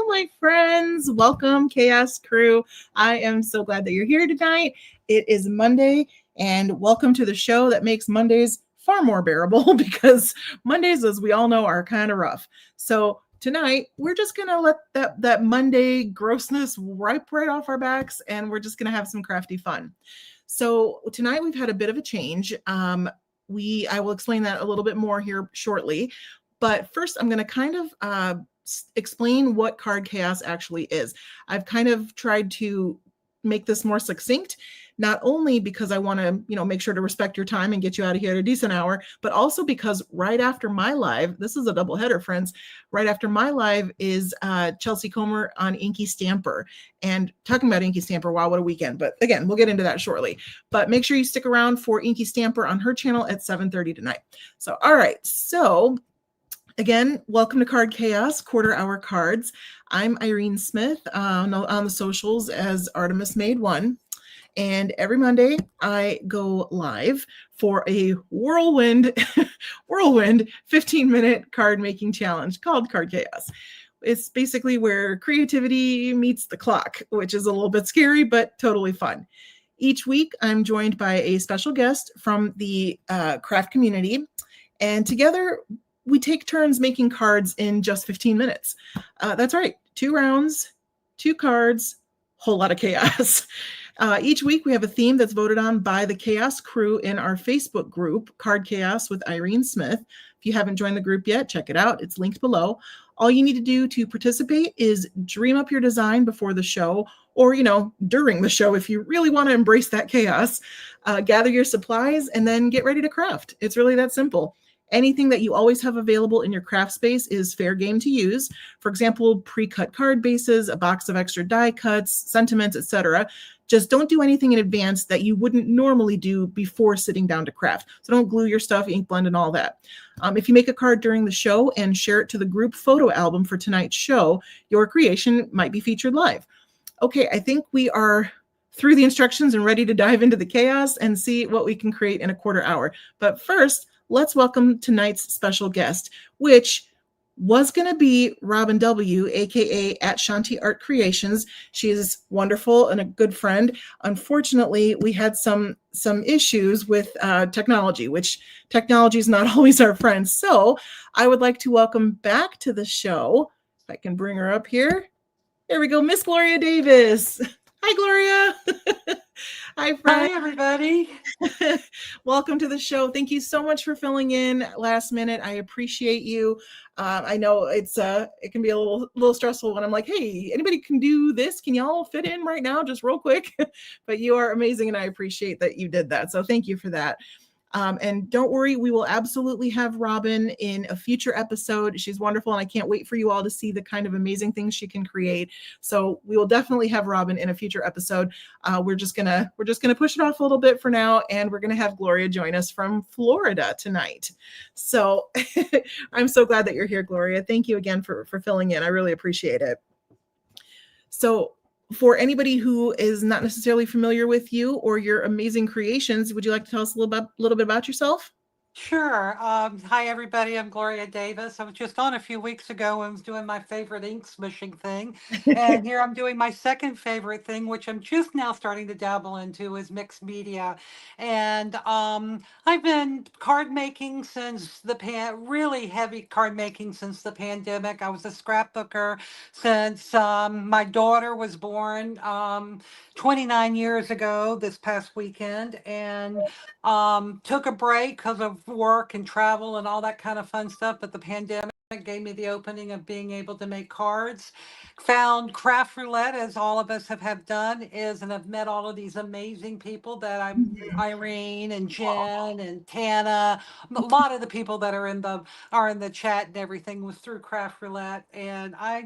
Hello, my friends. Welcome, Chaos Crew. I am so glad that you're here tonight. It is Monday, and welcome to the show that makes Mondays far more bearable because Mondays, as we all know, are kind of rough. So tonight, we're just going to let that Monday grossness wipe right off our backs, and we're just going to have some crafty fun. So tonight, we've had a bit of a change. I will explain that a little bit more here shortly. But first, I'm going to kind of explain what Card Chaos actually is. I've kind of tried to make this more succinct, not only because I want to, make sure to respect your time and get you out of here at a decent hour, but also because right after my live, this is a double header, friends. Right after my live is Chelsea Comer on Inky Stamper. And talking about Inky Stamper, wow, what a weekend. But again, we'll get into that shortly. But make sure you stick around for Inky Stamper on her channel at 7:30 tonight. So, all right. So again, welcome to Card Chaos, Quarter Hour Cards. I'm Irene Smith on the socials as Artemis Made One. And every Monday I go live for a whirlwind 15-minute card making challenge called Card Chaos. It's basically where creativity meets the clock, which is a little bit scary, but totally fun. Each week I'm joined by a special guest from the craft community, and together we take turns making cards in just 15 minutes. That's right, 2 rounds, 2 cards, whole lot of chaos. Each week we have a theme that's voted on by the Chaos Crew in our Facebook group, Card Chaos with Irene Smith. If you haven't joined the group yet, check it out. It's linked below. All you need to do to participate is dream up your design before the show, or, during the show if you really want to embrace that chaos. Gather your supplies and then get ready to craft. It's really that simple. Anything that you always have available in your craft space is fair game to use. For example, pre-cut card bases, a box of extra die cuts, sentiments, etc. Just don't do anything in advance that you wouldn't normally do before sitting down to craft. So don't glue your stuff, ink blend, and all that. If you make a card during the show and share it to the group photo album for tonight's show, your creation might be featured live. Okay, I think we are through the instructions and ready to dive into the chaos and see what we can create in a quarter hour. But first, let's welcome tonight's special guest, which was going to be Robin W., aka at Shanti Art Creations. She is wonderful and a good friend. Unfortunately, we had some issues with technology, which technology is not always our friend. So I would like to welcome back to the show, if I can bring her up here. There we go, Miss Gloria Davis. Hi, Gloria. Hi, friend. Hi, everybody. Welcome to the show. Thank you so much for filling in last minute. I appreciate you. I know it can be a little stressful when I'm like, hey, anybody can do this? Can y'all fit in right now, just real quick? But you are amazing, and I appreciate that you did that. So thank you for that. And don't worry, we will absolutely have Robin in a future episode. She's wonderful, and I can't wait for you all to see the kind of amazing things she can create. So we will definitely have Robin in a future episode. We're just gonna push it off a little bit for now, and we're gonna have Gloria join us from Florida tonight. So I'm so glad that you're here, Gloria. Thank you again for filling in. I really appreciate it. So for anybody who is not necessarily familiar with you or your amazing creations, would you like to tell us a little bit about yourself? Sure. Hi, everybody. I'm Gloria Davis. I was just on a few weeks ago and was doing my favorite ink smishing thing. And here I'm doing my second favorite thing, which I'm just now starting to dabble into, is mixed media. And I've been card making since really heavy card making since the pandemic. I was a scrapbooker since my daughter was born 29 years ago this past weekend, and took a break because of work and travel and all that kind of fun stuff. But the pandemic gave me the opening of being able to make cards. Found craft roulette, as all of us have done, and I've met all of these amazing people that Irene and Jen and Tana. A lot of the people that are in the chat and everything was through craft roulette, and I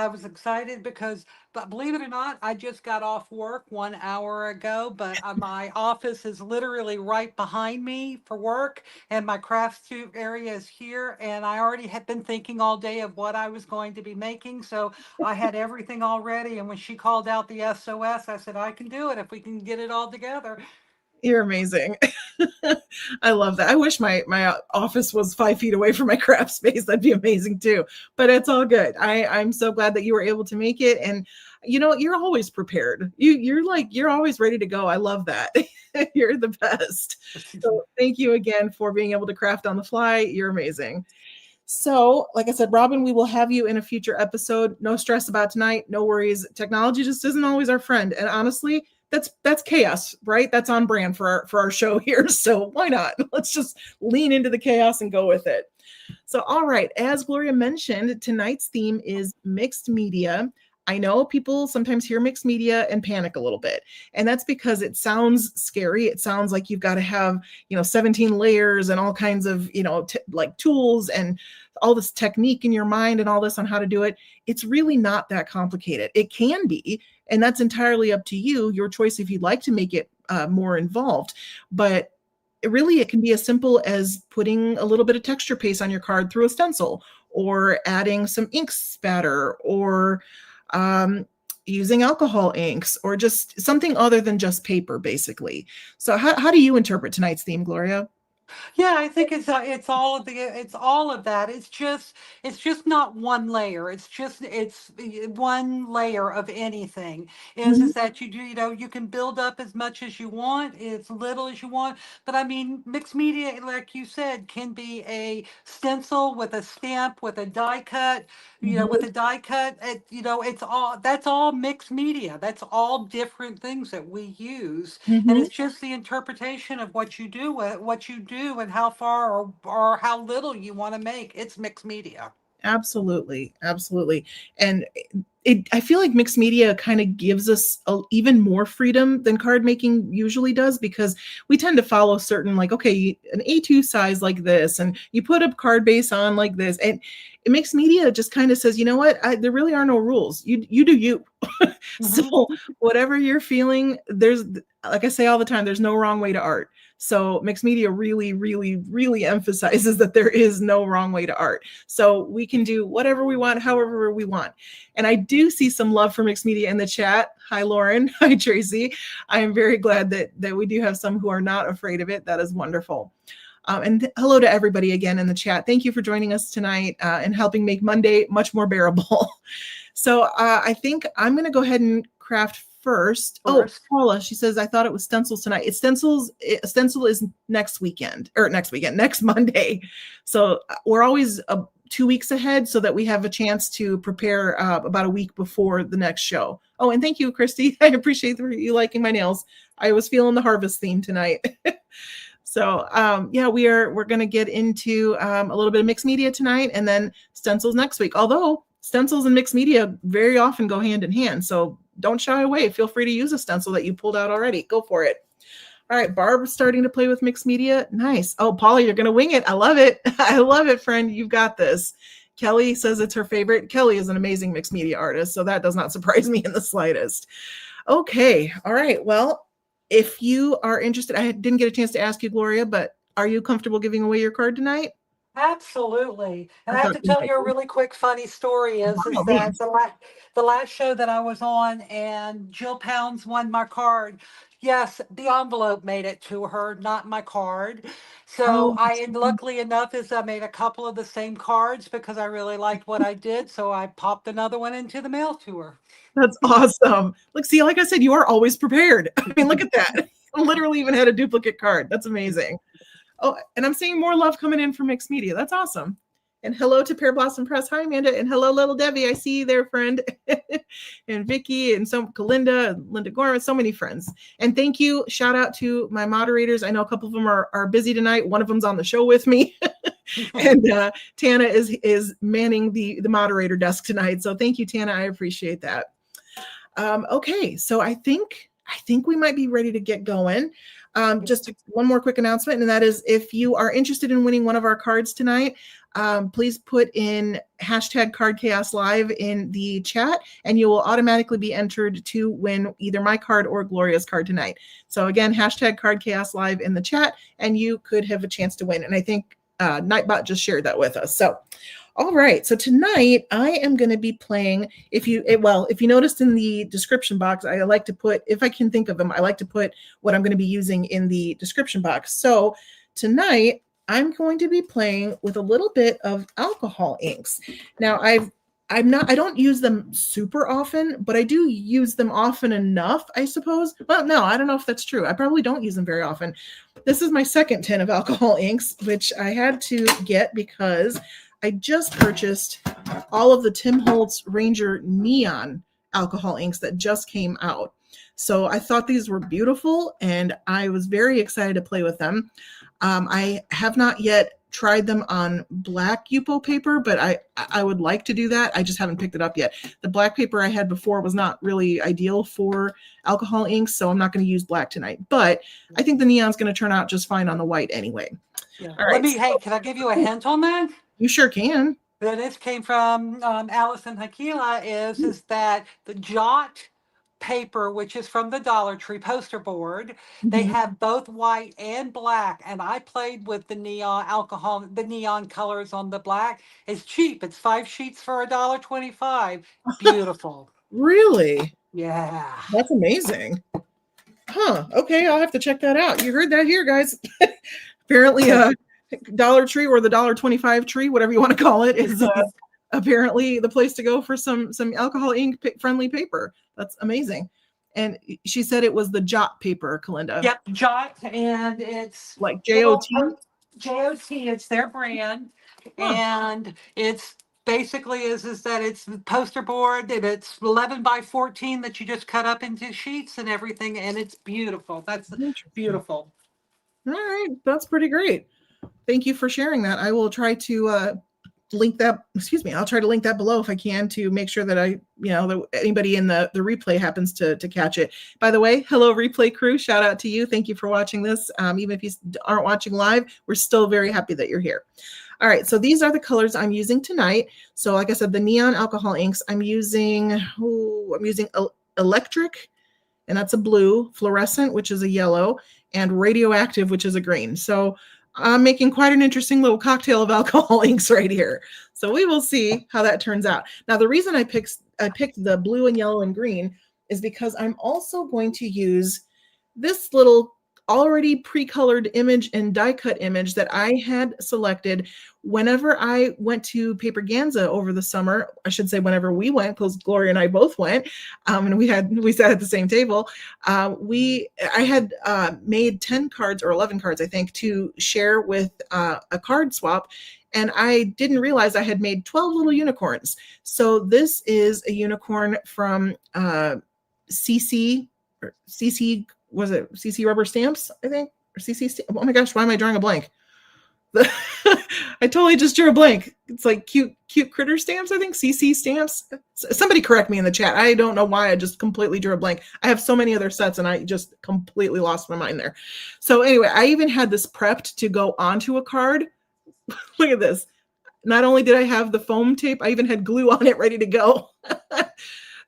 was excited because, but believe it or not, I just got off work 1 hour ago, but my office is literally right behind me for work, and my craft area is here. And I already had been thinking all day of what I was going to be making. So I had everything all ready. And when she called out the SOS, I said, I can do it if we can get it all together. You're amazing. I love that. I wish my office was 5 feet away from my craft space. That'd be amazing too. But it's all good. I'm so glad that you were able to make it. And you're always prepared. You're always ready to go. I love that. You're the best. So thank you again for being able to craft on the fly. You're amazing. So, like I said, Robin, we will have you in a future episode. No stress about tonight. No worries. Technology just isn't always our friend. And honestly, that's chaos, right? That's on brand for our show here. So why not? Let's just lean into the chaos and go with it. So, all right. As Gloria mentioned, tonight's theme is mixed media. I know people sometimes hear mixed media and panic a little bit. And that's because it sounds scary. It sounds like you've got to have, 17 layers and all kinds of, like tools and all this technique in your mind and all this on how to do it. It's really not that complicated. It can be, and that's entirely up to you, your choice if you'd like to make it more involved. But it can be as simple as putting a little bit of texture paste on your card through a stencil, or adding some ink spatter, or using alcohol inks, or just something other than just paper, basically. So how do you interpret tonight's theme, Gloria? Yeah, I think it's all of that. It's just not one layer. It's one layer of anything. Is that you can build up as much as you want, as little as you want. But I mean, mixed media, like you said, can be a stencil with a stamp, with a die cut. With a die cut, that's all mixed media. That's all different things that we use, and it's just the interpretation of what you do and how far or how little you want to make. It's mixed media. Absolutely. And I feel like mixed media kind of gives us even more freedom than card making usually does, because we tend to follow certain, like, okay, an A2 size like this, and you put a card base on like this, and mixed media just kind of says, you know what, there really are no rules. You do you. So whatever you're feeling, there's, like I say all the time, there's no wrong way to art. So mixed media really, really, really emphasizes that there is no wrong way to art. So we can do whatever we want, however we want. And I do see some love for mixed media in the chat. Hi, Lauren. Hi, Tracy. I am very glad that we do have some who are not afraid of it. That is wonderful. And hello to everybody again in the chat. Thank you for joining us tonight and helping make Monday much more bearable. So I think I'm going to go ahead and craft first. Oh, Paula, she says, I thought it was stencils tonight. It's stencils. Stencil is next Monday. So we're always 2 weeks ahead so that we have a chance to prepare about a week before the next show. Oh, and thank you, Christy. I appreciate you liking my nails. I was feeling the harvest theme tonight. So yeah, we're going to get into a little bit of mixed media tonight, and then stencils next week. Although stencils and mixed media very often go hand in hand. So don't shy away. Feel free to use a stencil that you pulled out already. Go for it. All right, Barb's starting to play with mixed media. Nice. Oh, Paula, you're going to wing it. I love it. I love it, friend. You've got this. Kelly says it's her favorite. Kelly is an amazing mixed media artist, so that does not surprise me in the slightest. Okay. All right. Well, if you are interested, I didn't get a chance to ask you, Gloria, but are you comfortable giving away your card tonight? Absolutely. And I have to tell you a really quick funny story is that the last show that I was on and Jill Pounds won my card. Yes, the envelope made it to her, not my card. So luckily enough is I made a couple of the same cards because I really liked what I did. So I popped another one into the mail to her. That's awesome. Look, see, like I said, you are always prepared. I mean, look at that. I literally even had a duplicate card. That's amazing. Oh, and I'm seeing more love coming in from mixed media. That's awesome. And hello to Pear Blossom Press. Hi, Amanda. And hello, little Debbie. I see you there, friend. And Vicky and Kalinda and Linda Gorman. So many friends. And thank you. Shout out to my moderators. I know a couple of them are busy tonight. One of them's on the show with me. And Tana is manning the moderator desk tonight. So thank you, Tana. I appreciate that. Okay, so I think we might be ready to get going. Just one more quick announcement, and that is if you are interested in winning one of our cards tonight, please put in #CardChaosLive in the chat, and you will automatically be entered to win either my card or Gloria's card tonight. So again, #CardChaosLive in the chat, and you could have a chance to win. And I think Nightbot just shared that with us. So all right, so tonight I am going to be playing, if you noticed in the description box, I like to put, if I can think of them, I like to put what I'm going to be using in the description box. So tonight I'm going to be playing with a little bit of alcohol inks. Now I don't use them super often, but I do use them often enough, I suppose. Well, no, I don't know if that's true. I probably don't use them very often. This is my second tin of alcohol inks, which I had to get because I just purchased all of the Tim Holtz Ranger Neon alcohol inks that just came out. So I thought these were beautiful and I was very excited to play with them. I have not yet tried them on black Yupo paper, but I would like to do that. I just haven't picked it up yet. The black paper I had before was not really ideal for alcohol inks, so I'm not going to use black tonight. But I think the neon's going to turn out just fine on the white anyway. Yeah. All right. Hey, can I give you a hint on that? You sure can. This came from Allison Hakila, is that the Jot paper, which is from the Dollar Tree poster board, they have both white and black, and I played with the neon colors on the black. It's cheap. It's 5 sheets for $1.25. Beautiful. Really? Yeah. That's amazing. Huh. Okay, I'll have to check that out. You heard that here, guys. Apparently Dollar Tree, or the $1.25 tree, whatever you want to call it, is apparently the place to go for some alcohol ink friendly paper. That's amazing. And she said it was the Jot paper, Kalinda. Yep, Jot, and it's like J-O-T? J-O-T, it's their brand. And it's basically is that it's poster board, and it's 11 by 14 that you just cut up into sheets and everything, and it's beautiful. That's beautiful. All right, that's pretty great. Thank you for sharing that. I will try to link that. I'll try to link that below if I can, to make sure that that anybody in the replay happens to catch it. By the way, hello replay crew, shout out to you. Thank you for watching this. Even if you aren't watching live, we're still very happy that you're here. All right, so these are the colors I'm using tonight. So like I said, the neon alcohol inks, I'm using electric, and that's a blue, fluorescent, which is a yellow, and radioactive, which is a green. So I'm making quite an interesting little cocktail of alcohol inks right here. So we will see how that turns out. Now, the reason I picked the blue and yellow and green is because I'm also going to use this little already pre-colored image and die cut image that I had selected whenever I went to Paperganza over the summer. I should say whenever we went, because Gloria and I both went, and we sat at the same table. I had made 10 cards or 11 cards, I think, to share with a card swap. And I didn't realize I had made 12 little unicorns. So this is a unicorn from CC, was it CC Rubber Stamps, I think? Or CC, oh my gosh, why am I drawing a blank? I totally just drew a blank. It's like cute critter stamps, I think, CC stamps. Somebody correct me in the chat. I don't know why I just completely drew a blank. I have so many other sets and I just completely lost my mind there. So anyway, I even had this prepped to go onto a card. Look at this. Not only did I have the foam tape, I even had glue on it ready to go.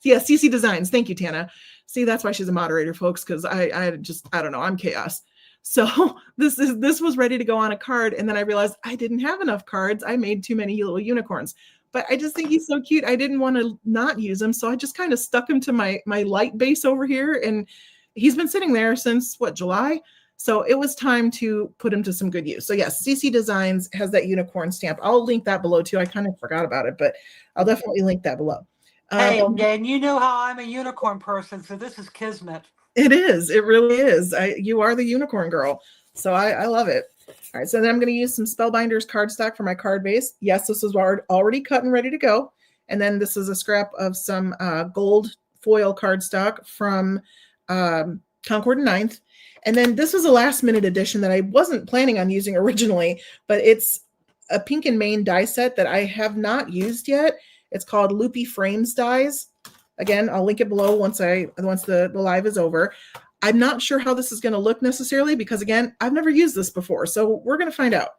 Yeah, CC Designs. Thank you, Tana. See, that's why she's a moderator, folks, because I don't know, I'm chaos. So this was ready to go on a card, and then I realized I didn't have enough cards. I made too many little unicorns, but I just think he's so cute. I didn't want to not use him, so I just kind of stuck him to my light base over here, and he's been sitting there since July. So it was time to put him to some good use. So yes, CC Designs has that unicorn stamp. I'll link that below too. I kind of forgot about it, but I'll definitely link that below. Hey, and you know how I'm a unicorn person, so this is kismet. It is. It really is. You are the unicorn girl. So I love it. All right. So then I'm going to use some Spellbinders cardstock for my card base. Yes, this is already cut and ready to go. And then this is a scrap of some gold foil cardstock from Concord and Ninth. And then this was a last minute addition that I wasn't planning on using originally, but it's a pink and Maine die set that I have not used yet. It's called Loopy Frames Dies. Again, I'll link it below once the live is over. I'm not sure how this is going to look necessarily because, again, I've never used this before. So we're going to find out.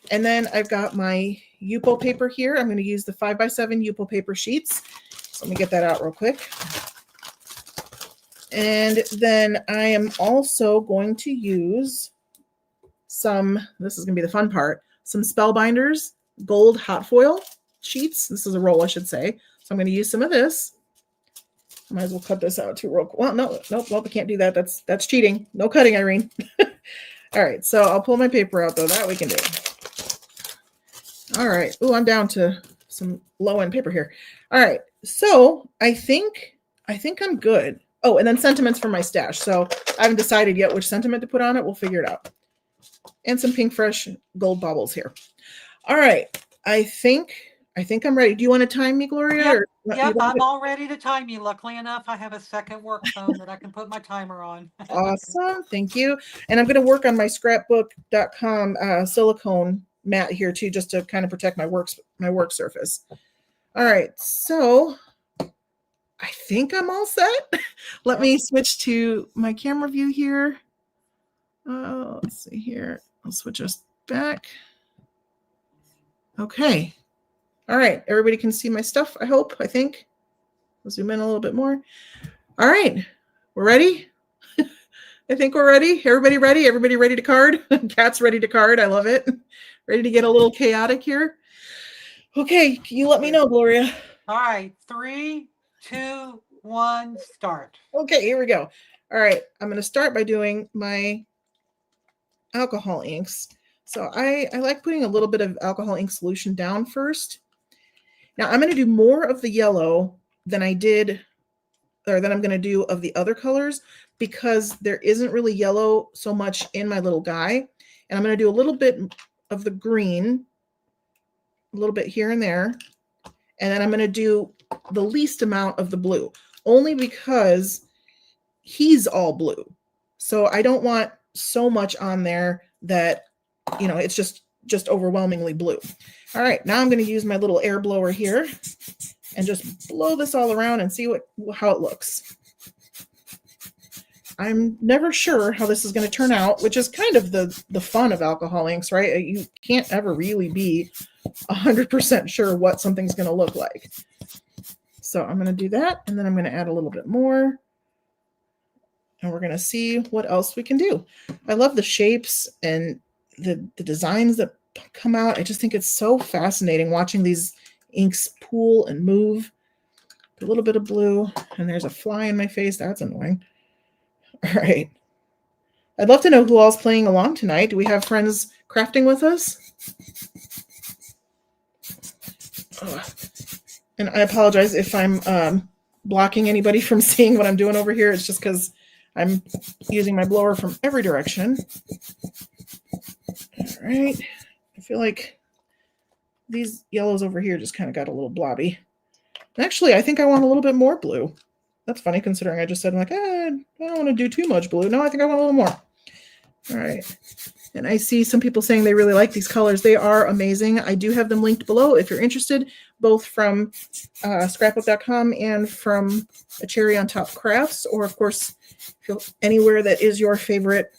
And then I've got my Yupo paper here. I'm going to use the 5x7 Yupo paper sheets. So let me get that out real quick. And then I am also going to use some, this is going to be the fun part, some Spellbinders gold hot foil sheets. This is a roll, I should say. So I'm going to use some of this. Might as well cut this out too real quick. Well, nope, I can't do that. That's cheating. No cutting, Irene. All right, so I'll pull my paper out though. That we can do. All right. Oh, I'm down to some low end paper here. All right. So I think I'm good. Oh, and then sentiments for my stash. So I haven't decided yet which sentiment to put on it. We'll figure it out. And some pink fresh gold baubles here. All right. I think I'm ready. Do you want to time me, Gloria? Yep, I'm all ready to time you. Luckily enough, I have a second work phone that I can put my timer on. Awesome. Thank you. And I'm going to work on my scrapbook.com silicone mat here too, just to kind of protect my work surface. All right. So I think I'm all set. Let me switch to my camera view here. Let's see here. I'll switch us back. Okay. All right. Everybody can see my stuff, I think. I'll zoom in a little bit more. All right. We're ready? I think we're ready. Everybody ready? Everybody ready to card? Cat's ready to card. I love it. Ready to get a little chaotic here? Okay. Can you let me know, Gloria? All right. 3, 2, 1, start. Okay, here we go. All right. I'm going to start by doing my alcohol inks. So I like putting a little bit of alcohol ink solution down first. Now I'm going to do more of the yellow than I did, or than I'm going to do of the other colors, because there isn't really yellow so much in my little guy. And I'm going to do a little bit of the green, a little bit here and there. And then I'm going to do the least amount of the blue, only because he's all blue. So I don't want so much on there that, you know, it's just overwhelmingly blue. All right, now I'm going to use my little air blower here and just blow this all around and see how it looks. I'm never sure how this is going to turn out, which is kind of the fun of alcohol inks, right? You can't ever really be 100% sure what something's going to look like. So I'm going to do that, and then I'm going to add a little bit more. And we're going to see what else we can do. I love the shapes and the designs that come out. I just think it's so fascinating watching these inks pool and move. A little bit of blue, and there's a fly in my face. That's annoying. All right. I'd love to know who all's playing along tonight. Do we have friends crafting with us? And I apologize if I'm blocking anybody from seeing what I'm doing over here. It's just because I'm using my blower from every direction. All right. I feel like these yellows over here just kind of got a little blobby. Actually, I think I want a little bit more blue. That's funny considering I just said, like, I don't want to do too much blue. No, I think I want a little more. All right. And I see some people saying they really like these colors. They are amazing. I do have them linked below if you're interested, both from scrapbook.com and from A Cherry on Top Crafts, or of course, anywhere that is your favorite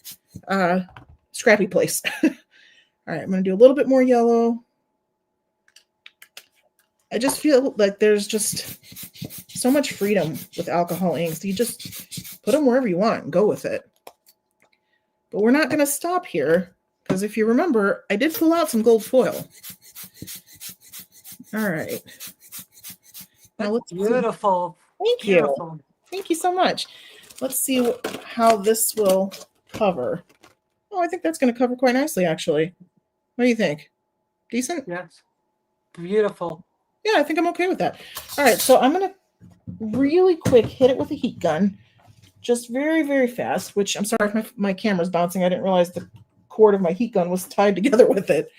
scrappy place. All right, I'm going to do a little bit more yellow. I just feel like there's just so much freedom with alcohol inks. You just put them wherever you want and go with it. But we're not going to stop here, because if you remember, I did pull out some gold foil. All right. Now let's beautiful. Thank you. Thank you so much. Let's see how this will cover. Oh, I think that's going to cover quite nicely, actually. What do you think? Decent? Yes. Beautiful. Yeah, I think I'm okay with that. All right, so I'm going to really quick hit it with a heat gun. Just very, very fast, which I'm sorry if my camera's bouncing. I didn't realize the cord of my heat gun was tied together with it.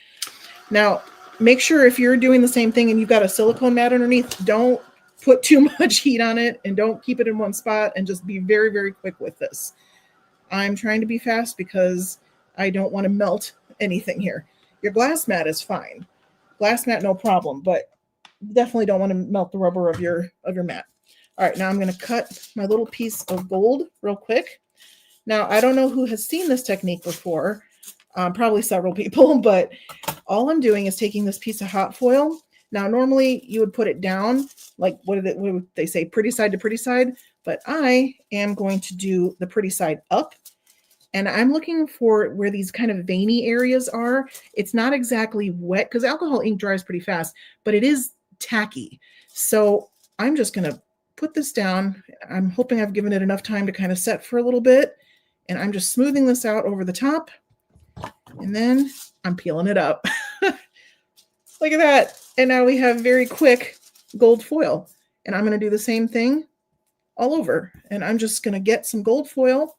Now, make sure if you're doing the same thing and you've got a silicone mat underneath, don't put too much heat on it and don't keep it in one spot, and just be very, very quick with this. I'm trying to be fast because I don't want to melt anything here. Your glass mat is fine. Glass mat, no problem, but definitely don't want to melt the rubber of your mat. All right, now I'm going to cut my little piece of gold real quick. Now, I don't know who has seen this technique before, probably several people, but all I'm doing is taking this piece of hot foil. Now, normally you would put it down, like what would they say, pretty side to pretty side, but I am going to do the pretty side up. And I'm looking for where these kind of veiny areas are. It's not exactly wet, because alcohol ink dries pretty fast, but it is tacky. So I'm just going to put this down. I'm hoping I've given it enough time to kind of set for a little bit. And I'm just smoothing this out over the top. And then I'm peeling it up. Look at that. And now we have very quick gold foil. And I'm going to do the same thing all over. And I'm just going to get some gold foil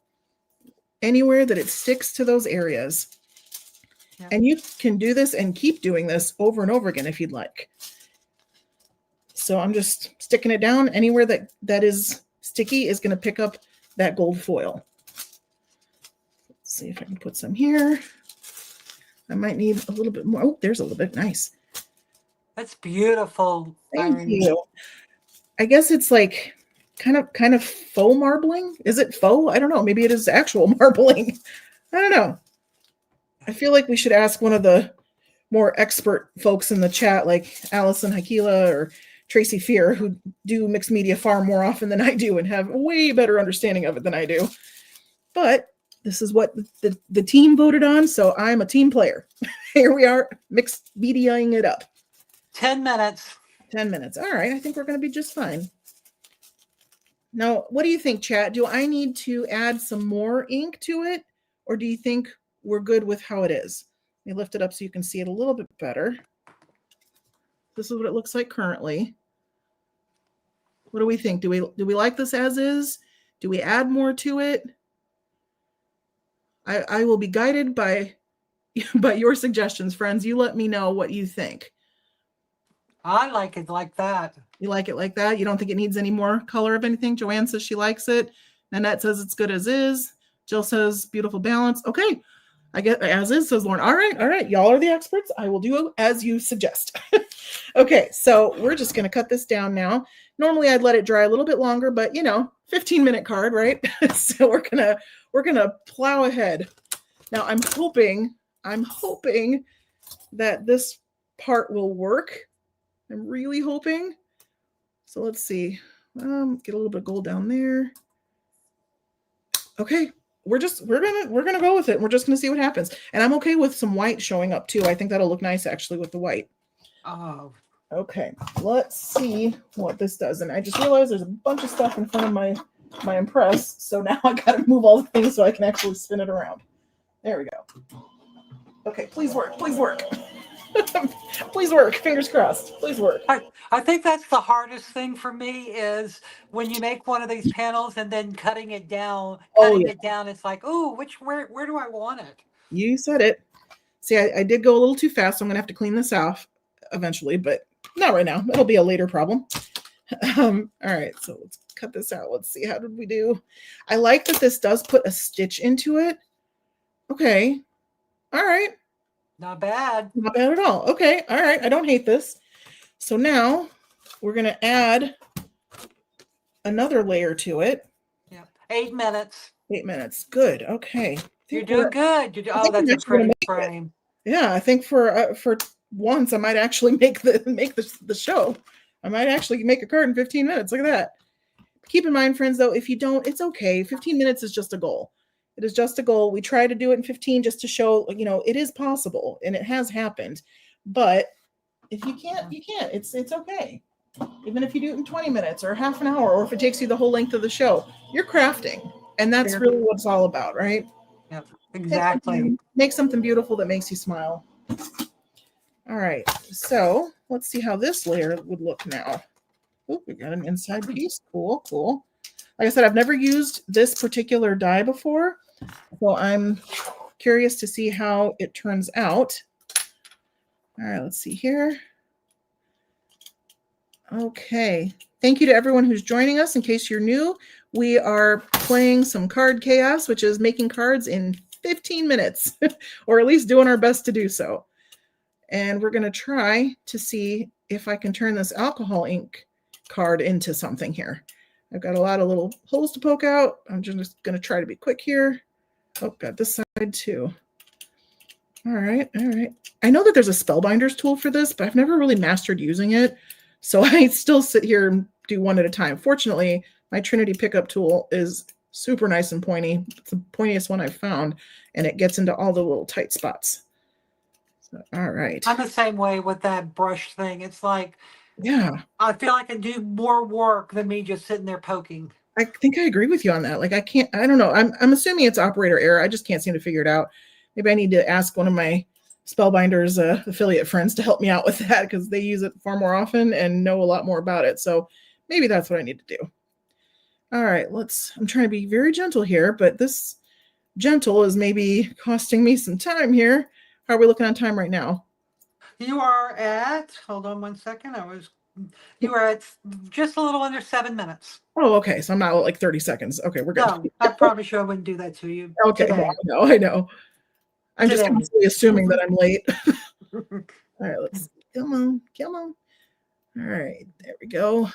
anywhere that it sticks to those areas. Yeah. And you can do this and keep doing this over and over again if you'd like. So I'm just sticking it down. Anywhere that is sticky is going to pick up that gold foil. Let's see if I can put some here. I might need a little bit more. Oh, there's a little bit. Nice. That's beautiful. Thank you. I guess it's like kind of faux marbling. Is it faux? I don't know. Maybe it is actual marbling. I don't know. I feel like we should ask one of the more expert folks in the chat, like Allison Hakila or Tracy Fear, who do mixed media far more often than I do and have a way better understanding of it than I do. But this is what the team voted on, so I'm a team player. Here we are, mixed mediaing it up. 10 minutes. 10 minutes. All right, I think we're going to be just fine. Now, what do you think, chat? Do I need to add some more ink to it, or do you think we're good with how it is? Let me lift it up so you can see it a little bit better. This is what it looks like currently. What do we think? Do we like this as is? Do we add more to it? I will be guided by your suggestions, friends. You let me know what you think. I like it like that. You like it like that? You don't think it needs any more color of anything? Joanne says she likes it. Nanette says it's good as is. Jill says beautiful balance. Okay. I get as is, says Lauren. All right. Y'all are the experts. I will do as you suggest. Okay, so we're just going to cut this down now. Normally I'd let it dry a little bit longer, but 15-minute card, right? So we're gonna plow ahead. Now I'm hoping that this part will work. I'm really hoping. So let's see. Get a little bit of gold down there. Okay. We're gonna go with it. We're just gonna see what happens. And I'm okay with some white showing up too. I think that'll look nice actually with the white. Oh. Okay. Let's see what this does. And I just realized there's a bunch of stuff in front of my impress. So now I gotta move all the things so I can actually spin it around. There we go. Okay, please work. Please work. Please work. Fingers crossed. Please work. I think that's the hardest thing for me is when you make one of these panels and then cutting it down. It's like, oh, where do I want it? You said it. See, I did go a little too fast, so I'm gonna have to clean this off eventually, but not right now. It'll be a later problem. All right, so let's cut this out. Let's see, how did we do? I like that this does put a stitch into it. Okay. All right. Not bad. Not bad at all. Okay. All right. I don't hate this. So now we're going to add another layer to it. Yeah. 8 minutes. 8 minutes. Good. Okay. You're doing good. Oh, that's a pretty frame. Yeah. I think for once I might actually make the show. I might actually make a card in 15 minutes. Look at that. Keep in mind, friends, though, if you don't, it's okay. 15 minutes is just a goal. It is just a goal. We try to do it in 15 just to show, it is possible and it has happened. But if you can't, you can't. It's okay. Even if you do it in 20 minutes or half an hour, or if it takes you the whole length of the show, you're crafting. And that's really what it's all about, right? Yep, exactly. Make something beautiful that makes you smile. All right. So let's see how this layer would look now. Oh, we got an inside piece. Cool, cool. Like I said, I've never used this particular die before, so I'm curious to see how it turns out. All right, let's see here. Okay. Thank you to everyone who's joining us. In case you're new, we are playing some card chaos, which is making cards in 15 minutes, or at least doing our best to do so. And we're going to try to see if I can turn this alcohol ink card into something here. I've got a lot of little holes to poke out. I'm just going to try to be quick here. Oh, got this side too. All right, all right. I know that there's a Spellbinders tool for this, but I've never really mastered using it. So I still sit here and do one at a time. Fortunately, my Trinity pickup tool is super nice and pointy. It's the pointiest one I've found, and it gets into all the little tight spots. So, all right. I'm the same way with that brush thing. It's like, yeah, I feel like I do more work than me just sitting there poking. I think I agree with you on that. Like I don't know. I'm assuming it's operator error. I just can't seem to figure it out. Maybe I need to ask one of my Spellbinders affiliate friends to help me out with that because they use it far more often and know a lot more about it. So maybe that's what I need to do. All right, I'm trying to be very gentle here, but this gentle is maybe costing me some time here. How are we looking on time right now? You are at, hold on one second. You are at just a little under 7 minutes. Oh, okay. So I'm not like 30 seconds. Okay, we're good. No, I probably sure I wouldn't do that to you. Okay, Today. I know. I'm just Today. constantly assuming that I'm late. All right, let's come on. All right, there we go.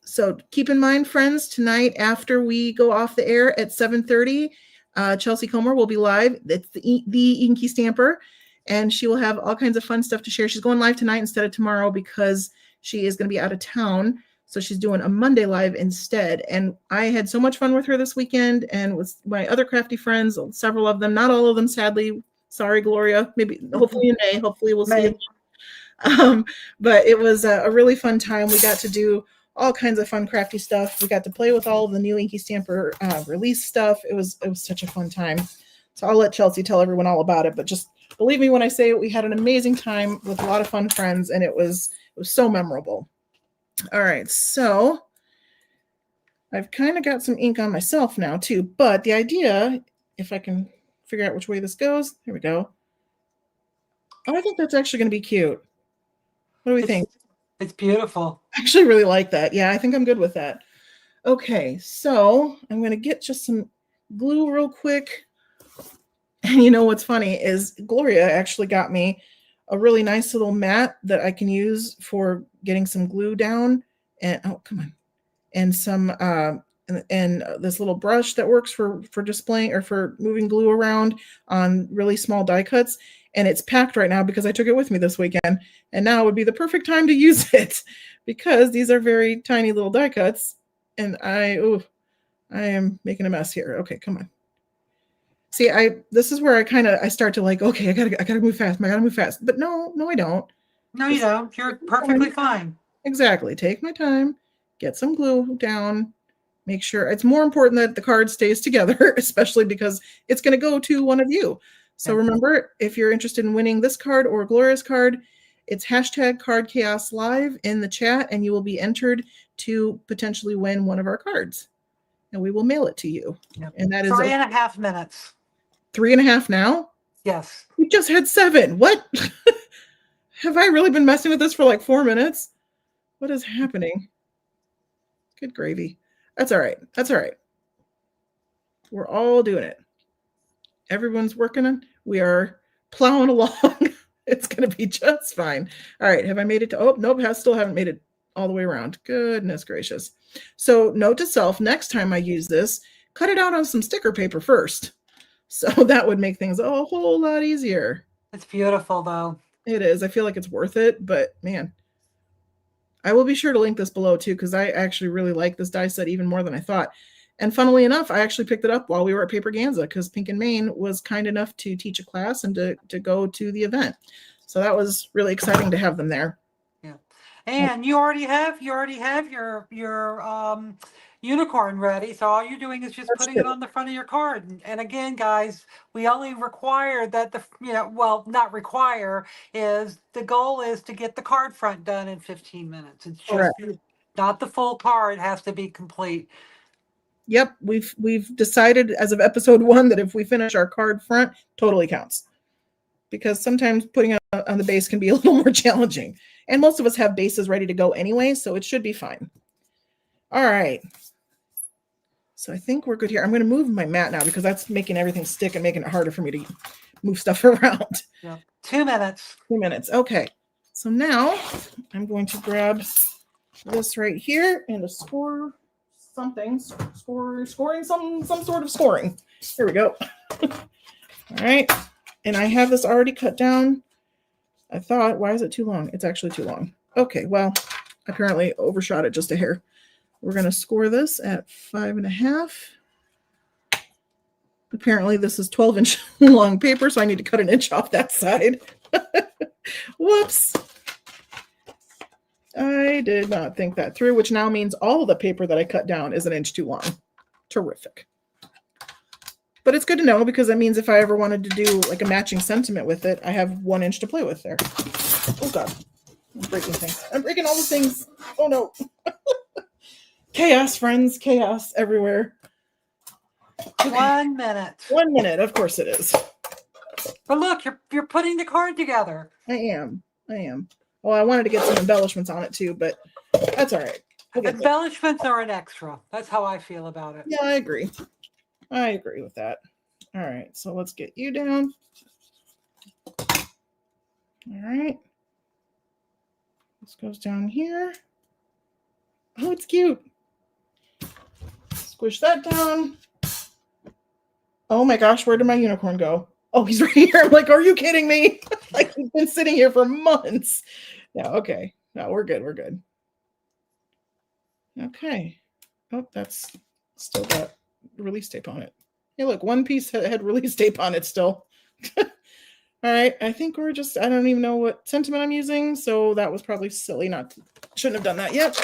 So keep in mind, friends, tonight after we go off the air at 7:30, Chelsea Comer will be live. It's the Inky Stamper, and she will have all kinds of fun stuff to share. She's going live tonight instead of tomorrow because she is going to be out of town. So she's doing a Monday live instead. And I had so much fun with her this weekend and with my other crafty friends, several of them, not all of them, sadly. Sorry, Gloria. Maybe, hopefully in May. Hopefully we'll see you. But it was a really fun time. We got to do all kinds of fun crafty stuff. We got to play with all of the new Inky Stamper release stuff. It was such a fun time. So I'll let Chelsea tell everyone all about it. But just believe me when I say we had an amazing time with a lot of fun friends, and it was so memorable. All right, so I've kind of got some ink on myself now too, but the idea, if I can figure out which way this goes, here we go. Oh, I think that's actually going to be cute. What do we think? It's beautiful. I actually really like that. Yeah, I think I'm good with that. Okay, so I'm going to get just some glue real quick. And you know what's funny is Gloria actually got me a really nice little mat that I can use for getting some glue down, and oh, come on, and some and this little brush that works for displaying or for moving glue around on really small die cuts. And it's packed right now because I took it with me this weekend, and now would be the perfect time to use it because these are very tiny little die cuts, and I am making a mess here. Okay, come on. See, this is where I start to like, okay, I gotta move fast. I gotta move fast. But no, I don't. No, you don't. You're perfectly fine. Exactly. Take my time, get some glue down, make sure it's more important that the card stays together, especially because it's going to go to one of you. So remember, if you're interested in winning this card or Gloria's card, it's #CardChaosLive in the chat, and you will be entered to potentially win one of our cards. And we will mail it to you. Yep. And that is 3.5 minutes. 3.5 now? Yes. We just had 7. What? Have I really been messing with this for like 4 minutes? What is happening? Good gravy. That's all right. That's all right. We're all doing it. Everyone's working on. We are plowing along. It's going to be just fine. All right. Have I made it to? Oh, nope. Still haven't made it all the way around. Goodness gracious. So note to self, next time I use this, cut it out on some sticker paper first. So that would make things a whole lot easier. It's beautiful, though. It is. I feel like it's worth it, but man, I will be sure to link this below too, because I actually really like this die set even more than I thought. And funnily enough, I actually picked it up while we were at Paperganza because Pink and Maine was kind enough to teach a class and to go to the event. So that was really exciting to have them there. Yeah. And you already have your unicorn ready. So all you're doing is just putting it on the front of your card. And again, guys, we only require that not require is the goal is to get the card front done in 15 minutes. It's just not the full card has to be complete. Yep, we've decided as of episode 1 that if we finish our card front, totally counts. Because sometimes putting it on the base can be a little more challenging. And most of us have bases ready to go anyway, so it should be fine. All right. So I think we're good here. I'm going to move my mat now because that's making everything stick and making it harder for me to move stuff around. Yeah. 2 minutes. 2 minutes. Okay. So now I'm going to grab this right here and to scoring some sort of scoring. Here we go. All right. And I have this already cut down. I thought, why is it too long? It's actually too long. Okay, well, apparently overshot it just a hair. We're going to score this at 5.5. Apparently this is 12-inch long paper, so I need to cut an inch off that side. Whoops. I did not think that through, which now means all the paper that I cut down is an inch too long. Terrific. But it's good to know because that means if I ever wanted to do like a matching sentiment with it, I have 1 inch to play with there. Oh God, I'm breaking things. I'm breaking all the things. Oh no. Chaos, friends, chaos everywhere. Okay. 1 minute. 1 minute, of course it is. But look, you're putting the card together. I am. Well, I wanted to get some embellishments on it too, but that's all right. Embellishments are an extra. That's how I feel about it. Yeah, I agree. I agree with that. All right, so let's get you down. All right. This goes down here. Oh, it's cute. Squish that down. Oh my gosh, where did my unicorn go? Oh, he's right here. I'm like, are you kidding me? Like, he's been sitting here for months. Yeah, okay. No, we're good. We're good. Okay. Oh, that's still got release tape on it. Hey, look, one piece had release tape on it still. All right. I think we're just, I don't even know what sentiment I'm using. So that was probably silly. Shouldn't have done that yet.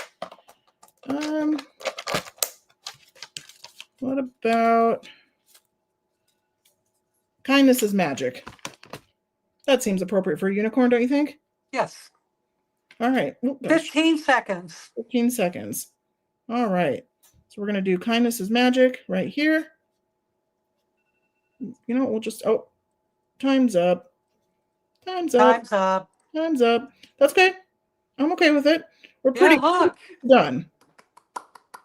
What about kindness is magic? That seems appropriate for a unicorn, don't you think? Yes. All right. Oh, 15 seconds. 15 seconds. All right. So we're going to do kindness is magic right here. You know, we'll just, oh, time's up. Time's up. Time's up. Time's up. That's okay. I'm okay with it. We're pretty done.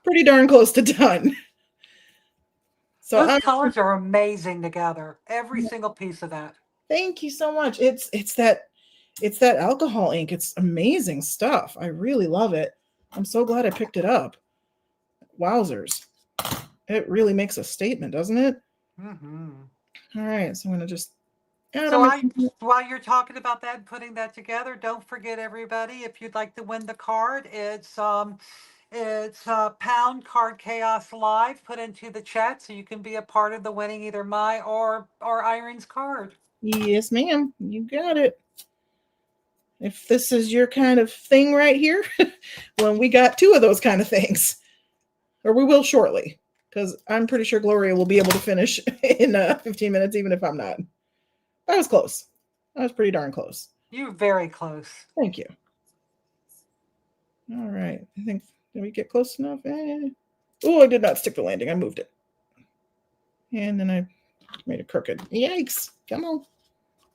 Pretty darn close to done. So those colors are amazing together. Every single piece of that. Thank you so much. It's that alcohol ink. It's amazing stuff. I really love it. I'm so glad I picked it up. Wowzers. It really makes a statement, doesn't it? Mm-hmm. All right. So I'm going to just add so while you're talking about that and putting that together, don't forget, everybody, if you'd like to win the card, it's pound card chaos live. Put into the chat so you can be a part of the winning either my or Irene's card. Yes, ma'am. You got it. If this is your kind of thing right here, well, we got 2 of those kind of things, or we will shortly, because I'm pretty sure Gloria will be able to finish in 15 minutes, even if I'm not. I was close. I was pretty darn close. You're very close. Thank you. All right. I think, did we get close enough? Oh, I did not stick the landing. I moved it. And then I made it crooked. Yikes. Come on.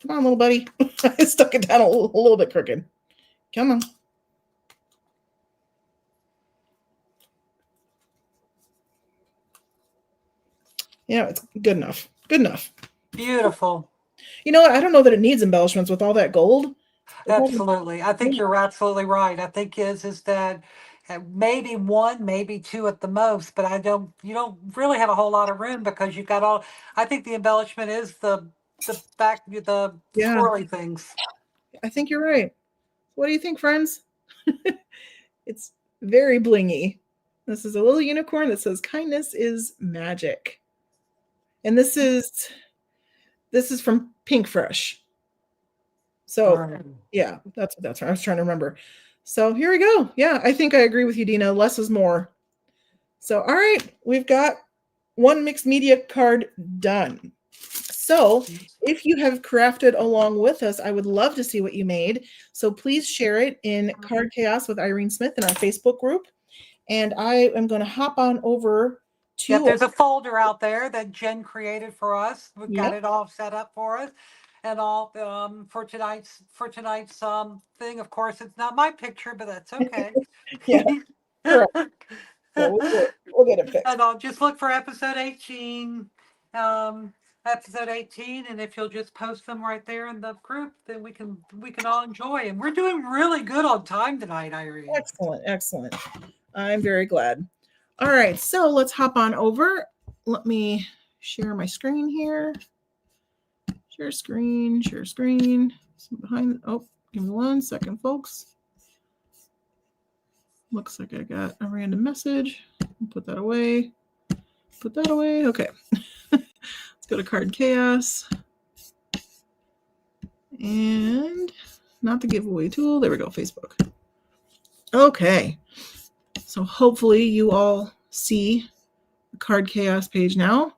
Come on, little buddy. I stuck it down a little bit crooked. Come on. Yeah, it's good enough. Good enough. Beautiful. You know what? I don't know that it needs embellishments with all that gold. Absolutely. I think you're absolutely right. I think is that maybe 1, maybe 2 at the most, but you don't really have a whole lot of room because you've got all, I think the embellishment is the swirly things. I think you're right. What do you think, friends? It's very blingy. This is a little unicorn that says kindness is magic. And this is from Pink Fresh. So yeah, that's right. I was trying to remember. So here we go. Yeah, I think I agree with you, Dina. Less is more. So all right, we've got 1 mixed media card done. So if you have crafted along with us, I would love to see what you made. So please share it in Card Chaos with Irene Smith in our Facebook group. And I am going to hop on over to... Yep, there's a folder out there that Jen created for us. We've got it all set up for us. And all for tonight's thing. Of course, it's not my picture, but that's okay. Yeah, correct. So we'll get it fixed. And I'll just look for episode 18. Episode 18, and if you'll just post them right there in the group, then we can all enjoy. And we're doing really good on time tonight, Irene. Excellent. I'm very glad. All right, so let's hop on over. Let me share my screen here. Share screen. Some behind. Oh, give me 1 second, folks. Looks like I got a random message. Put that away. Okay. Let's go to Card Chaos. And not the giveaway tool. There we go, Facebook. Okay. So hopefully you all see the Card Chaos page now.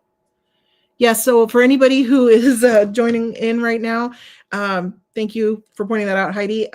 Yeah, so for anybody who is joining in right now, thank you for pointing that out, Heidi.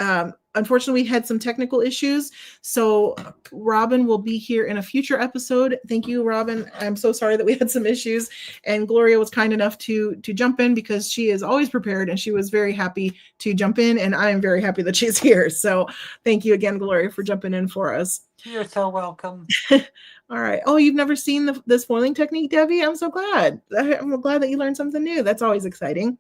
Unfortunately, we had some technical issues, so Robin will be here in a future episode. Thank you, Robin. I'm so sorry that we had some issues, and Gloria was kind enough to jump in because she is always prepared, and she was very happy to jump in, and I am very happy that she's here. So thank you again, Gloria, for jumping in for us. You're so welcome. All right. Oh, you've never seen this foiling technique, Debbie? I'm so glad. I'm glad that you learned something new. That's always exciting.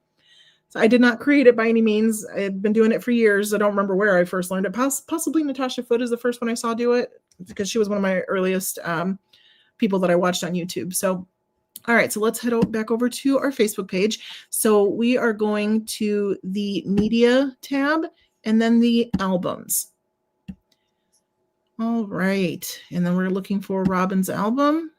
So I did not create it by any means. I had been doing it for years. I don't remember where I first learned it. Possibly Natasha Foote is the first one I saw do it because she was one of my earliest people that I watched on YouTube. So, all right. So let's head back over to our Facebook page. So we are going to the media tab and then the albums. All right. And then we're looking for Robin's album.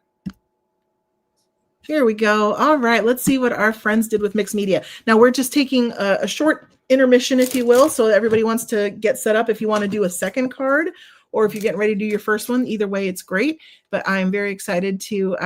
Here we go. All right. Let's see what our friends did with mixed media. Now we're just taking a short intermission, if you will. So everybody wants to get set up if you want to do a second card or if you're getting ready to do your first one. Either way, it's great. But I'm very excited to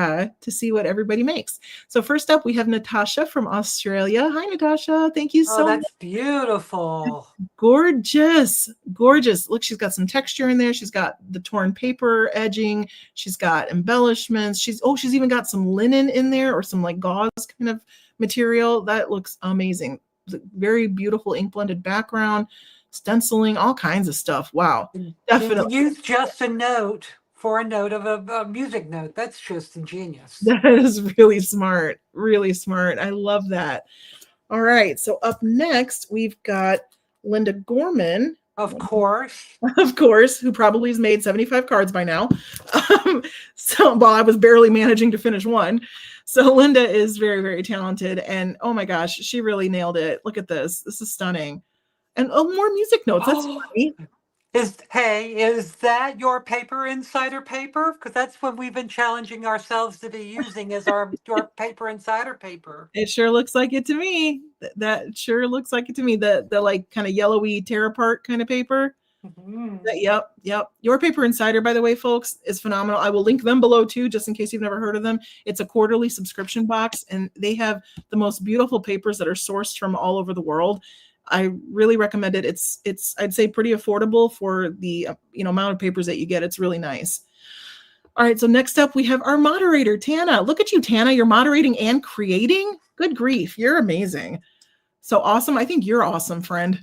see what everybody makes. So first up, we have Natasha from Australia. Hi, Natasha. Thank you so much. That's beautiful. Gorgeous. Gorgeous. Look, she's got some texture in there. She's got the torn paper edging. She's got embellishments. She's even got some linen in there or some like gauze kind of material. That looks amazing. Very beautiful ink blended background, stenciling, all kinds of stuff. Wow. Definitely. Use just a note for a note of a music note. That's just ingenious. That is really smart. Really smart. I love that. All right. So up next, we've got Linda Gorman. Of course. Of course, who probably has made 75 cards by now. So while I was barely managing to finish one. So Linda is very, very talented. And oh my gosh, she really nailed it. Look at this. This is stunning. And more music notes. That's funny. Is that your Paper Insider paper? Because that's what we've been challenging ourselves to be using as your Paper Insider paper. It sure looks like it to me. That sure looks like it to me. The like kind of yellowy tear apart kind of paper. Mm-hmm. Yep. Your Paper Insider, by the way, folks, is phenomenal. I will link them below too, just in case you've never heard of them. It's a quarterly subscription box, and they have the most beautiful papers that are sourced from all over the world. I really recommend it. It's I'd say pretty affordable for the amount of papers that you get. It's really nice. All right, so next up we have our moderator, Tana. Look at you, Tana. You're moderating and creating. Good grief, you're amazing. So awesome. I think you're awesome, friend.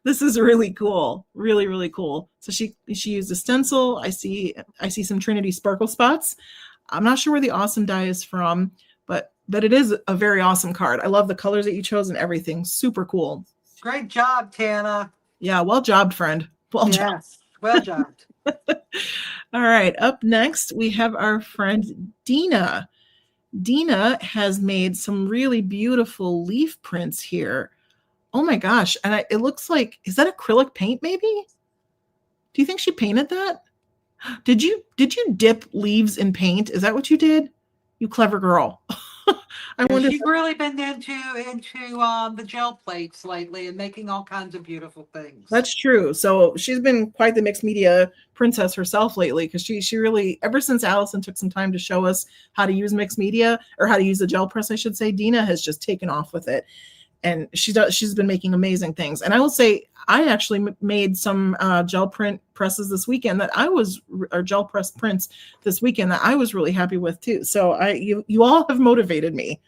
This is really cool. Really, really cool. So she used a stencil. I see some Trinity sparkle spots. I'm not sure where the awesome die is from, but it is a very awesome card. I love the colors that you chose and everything. Super cool. Great job, Tana. Yeah, well jobbed, friend. Well jobbed. Well jobbed. All right, up next, we have our friend Dina. Dina has made some really beautiful leaf prints here. Oh my gosh. And it looks like, is that acrylic paint maybe? Do you think she painted that? Did you dip leaves in paint? Is that what you did? You clever girl. I wonder. She's really been into the gel plates lately and making all kinds of beautiful things. That's true. So she's been quite the mixed media princess herself lately, because she really, ever since Allison took some time to show us how to use mixed media, or how to use the gel press, I should say, Dina has just taken off with it. And she's been making amazing things. And I will say, I actually made some gel print presses this weekend or gel press prints this weekend that I was really happy with too. So you all have motivated me.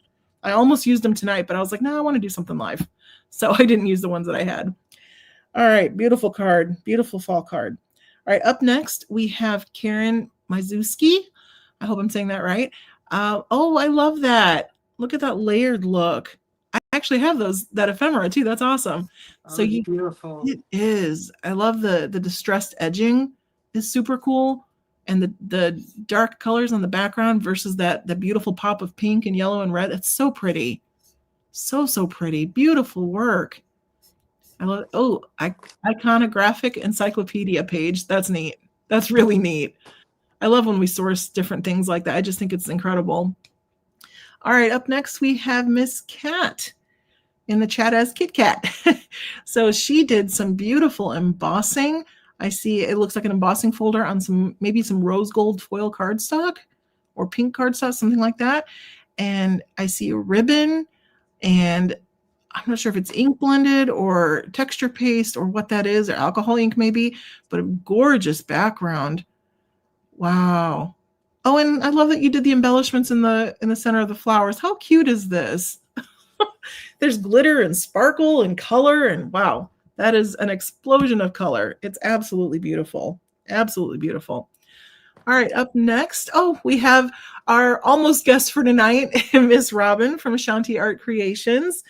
I almost used them tonight, but I was like, no, I want to do something live. So I didn't use the ones that I had. All right, beautiful card, beautiful fall card. All right, up next, we have Karen Mizuski. I hope I'm saying that right. Oh, I love that. Look at that layered look. I actually have that ephemera too. That's awesome. Oh, so beautiful. It is. I love the distressed edging is super cool. And the dark colors on the background versus the beautiful pop of pink and yellow and red. It's so pretty. So pretty. Beautiful work. I love, iconographic encyclopedia page. That's neat. That's really neat. I love when we source different things like that. I just think it's incredible. All right, up next we have Miss Cat in the chat as Kit Kat. So she did some beautiful embossing. I see it looks like an embossing folder on maybe some rose gold foil cardstock or pink cardstock, something like that. and I see a ribbon, and I'm not sure if it's ink blended or texture paste or what that is, or alcohol ink maybe, but a gorgeous background. Wow. Oh, and I love that you did the embellishments in the center of the flowers. How cute is this? There's glitter and sparkle and color, and wow, that is an explosion of color. It's absolutely beautiful. Absolutely beautiful. All right, up next, we have our almost guest for tonight, Miss Robin from Shanti Art Creations.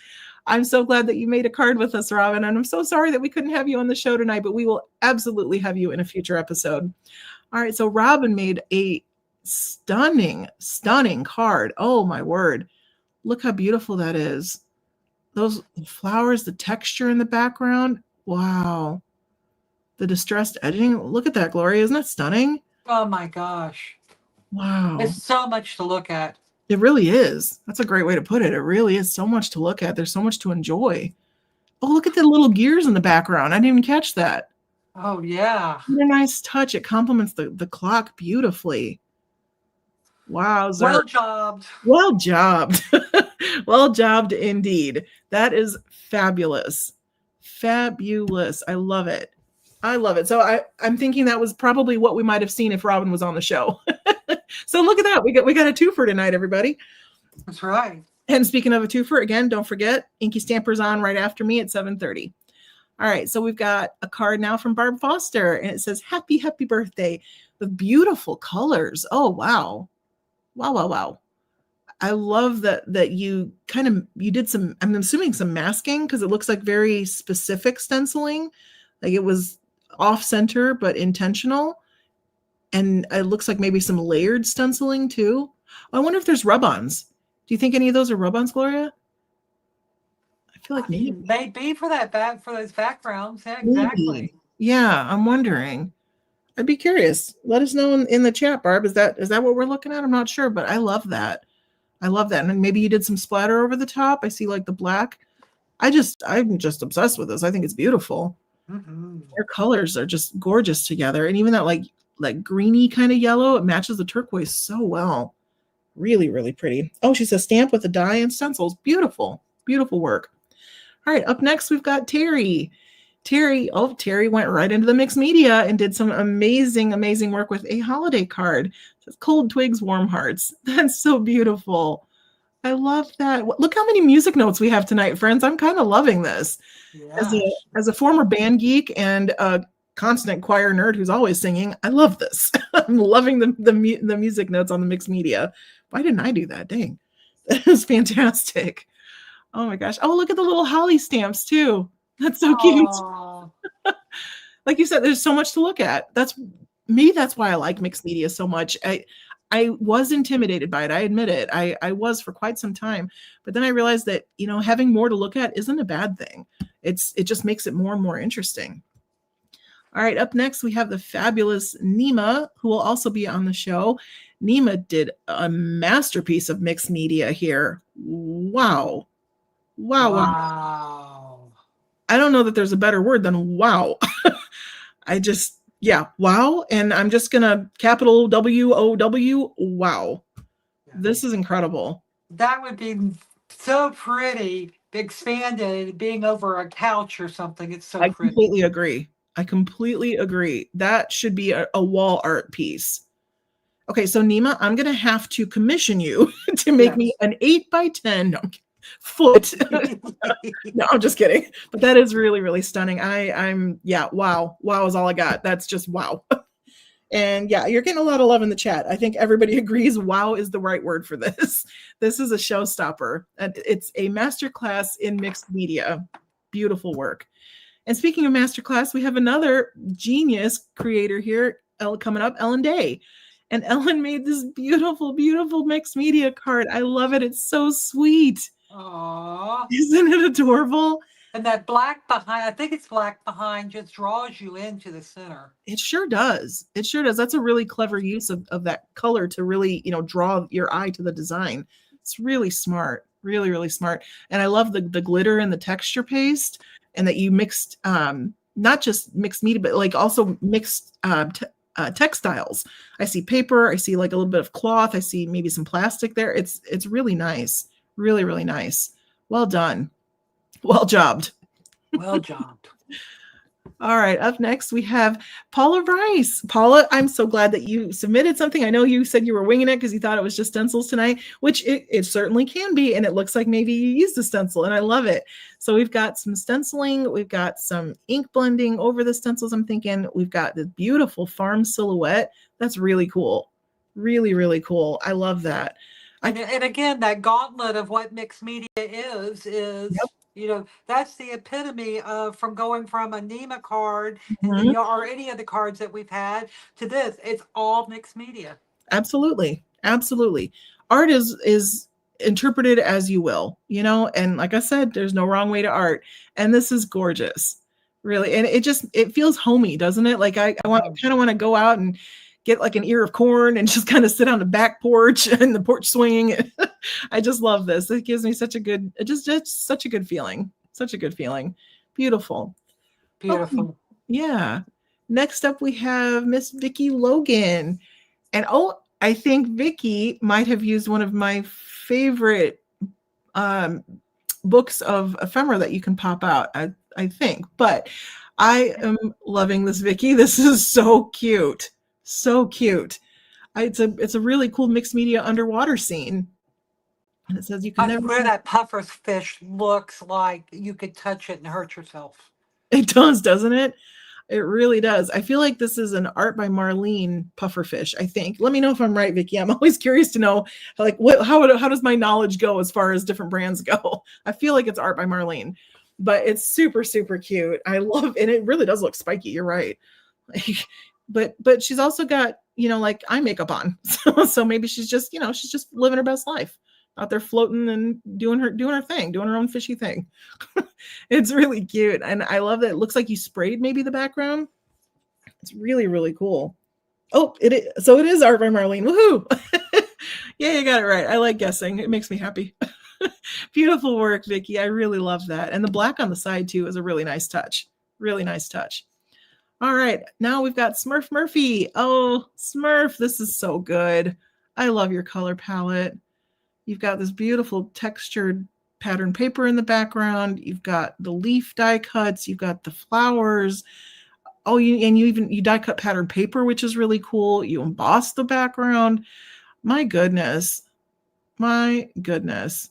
I'm so glad that you made a card with us, Robin, and I'm so sorry that we couldn't have you on the show tonight, but we will absolutely have you in a future episode. All right, so Robin made a stunning, stunning card. Oh, my word. Look how beautiful that is. Those flowers, the texture in the background. Wow. The distressed edging. Look at that, Gloria. Isn't that stunning? Oh my gosh. Wow. It's so much to look at. It really is. That's a great way to put it. It really is so much to look at. There's so much to enjoy. Oh, look at the little gears in the background. I didn't even catch that. Oh, yeah. What a nice touch. It complements the clock beautifully. Wow. Well jobbed. Well jobbed. Well jobbed indeed. That is fabulous. Fabulous. I love it. I love it. So I'm thinking that was probably what we might have seen if Robin was on the show. So look at that. We got a twofer tonight, everybody. That's right. And speaking of a twofer, again, don't forget, Inky Stamper's on right after me at 7:30. All right, so we've got a card now from Barb Foster, and it says, happy, happy birthday, with beautiful colors. Oh, wow. Wow, wow, wow. I love that you did some, I'm assuming some masking, because it looks like very specific stenciling. Like it was off center, but intentional. And it looks like maybe some layered stenciling too. I wonder if there's rub-ons. Do you think any of those are rub-ons, Gloria? I feel like maybe. Maybe for those backgrounds. Yeah, exactly. Maybe. Yeah, I'm wondering. I'd be curious. Let us know in the chat, Barb. Is that what we're looking at? I'm not sure, but I love that. I love that. And maybe you did some splatter over the top. I see like the black. I'm just obsessed with this. I think it's beautiful. Mm-hmm. Their colors are just gorgeous together. And even that like greeny kind of yellow, it matches the turquoise so well. Really, really pretty. Oh, she says stamp with a die and stencils. Beautiful, beautiful work. All right, up next, we've got Terry. Terry went right into the mixed media and did some amazing, amazing work with a holiday card. It says Cold Twigs, Warm Hearts. That's so beautiful. I love that. Look how many music notes we have tonight, friends. I'm kind of loving this. Yes. As a former band geek and a constant choir nerd who's always singing, I love this. I'm loving the music notes on the mixed media. Why didn't I do that? Dang. That is fantastic. Oh my gosh. Oh, look at the little holly stamps too. That's so cute. Like you said, there's so much to look at. That's why I like mixed media so much. I was intimidated by it. I admit it. I was for quite some time, but then I realized that, having more to look at isn't a bad thing. It just makes it more and more interesting. All right, up next, we have the fabulous Nima, who will also be on the show. Nima did a masterpiece of mixed media here. Wow. Wow. Wow. I don't know that there's a better word than wow. Wow. And I'm just going to capital WOW. Wow. Yeah. This is incredible. That would be so pretty, expanded, being over a couch or something. It's so pretty. I completely agree. That should be a wall art piece. Okay, so Nima, I'm going to have to commission you to make me an 8x10 foot. No, I'm just kidding. But that is really, really stunning. Wow. Wow is all I got. That's just wow. And yeah, you're getting a lot of love in the chat. I think everybody agrees wow is the right word for this. This is a showstopper. And it's a masterclass in mixed media. Beautiful work. And speaking of masterclass, we have another genius creator here coming up, Ellen Day. And Ellen made this beautiful, beautiful mixed media card. I love it. It's so sweet. Aww. Isn't it adorable? And that black behind, I think it's black behind, just draws you into the center. It sure does. It sure does. That's a really clever use of that color to really, draw your eye to the design. It's really smart. Really, really smart. And I love the glitter and the texture paste, and that you mixed, not just mixed media, but like also mixed textiles. I see paper. I see like a little bit of cloth. I see maybe some plastic there. It's really nice. Really, really nice. Well done. Well jobbed. Well jobbed. All right, up next we have Paula Rice. Paula, I'm so glad that you submitted something. I know you said you were winging it because you thought it was just stencils tonight, which it certainly can be, and it looks like maybe you used a stencil, and I love it. So we've got some stenciling, we've got some ink blending over the stencils, I'm thinking. We've got this beautiful farm silhouette. That's really cool. Really, really cool. I love that. And again, that gauntlet of what mixed media is Yep. you know, that's the epitome of from going from a NEMA card Mhm. or any of the cards that we've had to this. It's all mixed media. Absolutely. Absolutely. Art is interpreted as you will, you know, and like I said, there's no wrong way to art. And this is gorgeous. Really. And it feels homey, doesn't it? Like I kind of want to go out and get like an ear of corn and just kind of sit on the back porch and the porch swing. I just love this. It gives me such a good, just such a good feeling. Such a good feeling. Beautiful. Beautiful. Okay. Yeah. Next up, we have Miss Vicki Logan. And I think Vicki might have used one of my favorite books of ephemera that you can pop out, I think. But I am loving this, Vicki. This is so cute. So cute. It's a really cool mixed media underwater scene. And it says you can I never. swear that puffer fish looks like you could touch it and hurt yourself. It does, doesn't it? It really does. I feel like this is an art by Marlene pufferfish, I think. Let me know if I'm right, Vicki. I'm always curious to know, like, how does my knowledge go as far as different brands go? I feel like it's art by Marlene, but it's super, super cute. I love, and it really does look spiky. You're right. Like, but she's also got, you know, like eye makeup on. So maybe she's just, you know, she's just living her best life out there floating and doing her thing, doing her own fishy thing. It's really cute. And I love that it looks like you sprayed maybe the background. It's really, really cool. Oh, so it is art by Marlene. Woohoo! Yeah, you got it right. I like guessing. It makes me happy. Beautiful work, Vicki. I really love that. And the black on the side too is a really nice touch. Really nice touch. All right, now we've got Smurf Murphy. Oh, Smurf, this is so good. I love your color palette. You've got this beautiful textured pattern paper in the background. You've got the leaf die cuts. You've got the flowers. Oh, you die cut pattern paper, which is really cool. You emboss the background. My goodness. My goodness.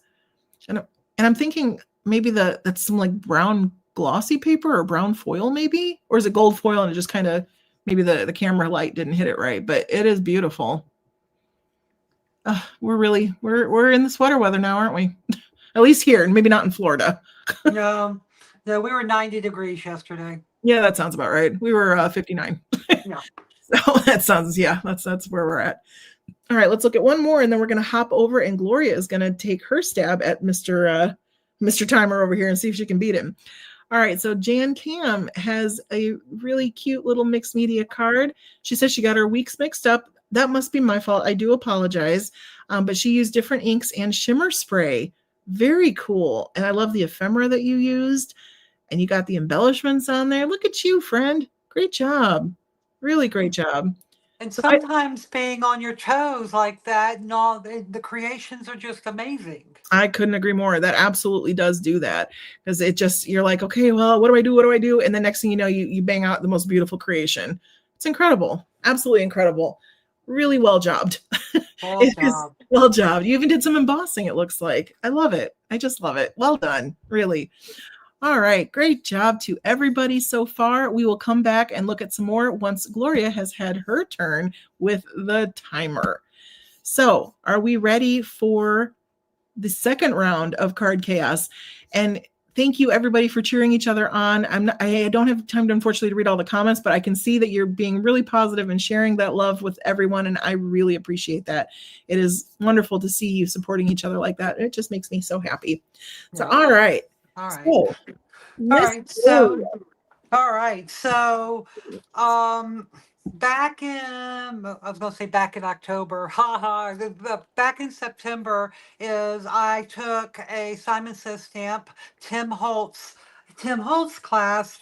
And I'm thinking maybe that's some like brown glossy paper or brown foil maybe, or is it gold foil and it just kind of maybe the camera light didn't hit it right, but it is beautiful. We're in the sweater weather now, aren't we? At least here, and maybe not in Florida. No, we were 90 degrees yesterday. Yeah, that sounds about right. We were 59. Yeah. So that's where we're at. All right, let's look at one more, and then we're going to hop over, and Gloria is going to take her stab at Mr. Timer over here and see if she can beat him. All right, so Jan Cam has a really cute little mixed media card. She says she got her weeks mixed up. That must be my fault. I do apologize. But she used different inks and shimmer spray. Very cool. And I love the ephemera that you used. And you got the embellishments on there. Look at you, friend. Great job. Really great job. And sometimes being on your toes like that and all, the creations are just amazing. I couldn't agree more. That absolutely does do that, because it just, you're like, okay, well, what do I do? What do I do? And the next thing you know, you bang out the most beautiful creation. It's incredible. Absolutely incredible. Really well jobbed. Well jobbed. You even did some embossing, it looks like. I love it. I just love it. Well done. Really. All right. Great job to everybody so far. We will come back and look at some more once Gloria has had her turn with the timer. So are we ready for the second round of Card Chaos? And thank you everybody for cheering each other on. I don't have time to unfortunately read all the comments, but I can see that you're being really positive and sharing that love with everyone. And I really appreciate that. It is wonderful to see you supporting each other like that. It just makes me so happy. So, all right. All right. All right. So, back in, I was going to say back in October, back in September I took a Simon Says stamp, Tim Holtz Tim Holtz class,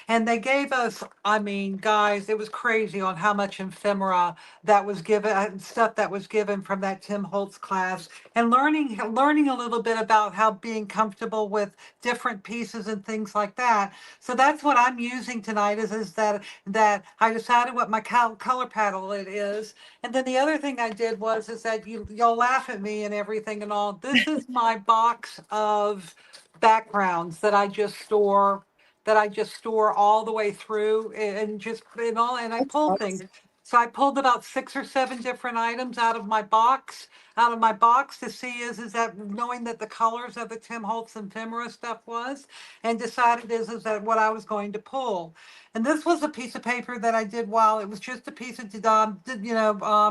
and they gave us, I mean, guys, it was crazy on how much ephemera that was given, stuff that was given from that Tim Holtz class, and learning a little bit about how being comfortable with different pieces and things like that. So that's what I'm using tonight is that I decided what my color palette is. And then the other thing I did is that you'll laugh at me and everything and all. This is my box of backgrounds that I just store all the way through and just and I That's pull things. awesome. So I pulled about 6 or 7 different items out of my box to see is that knowing that the colors of the Tim Holtz and ephemera stuff was, and decided is that what I was going to pull. And this was a piece of paper that I did while it was just a piece of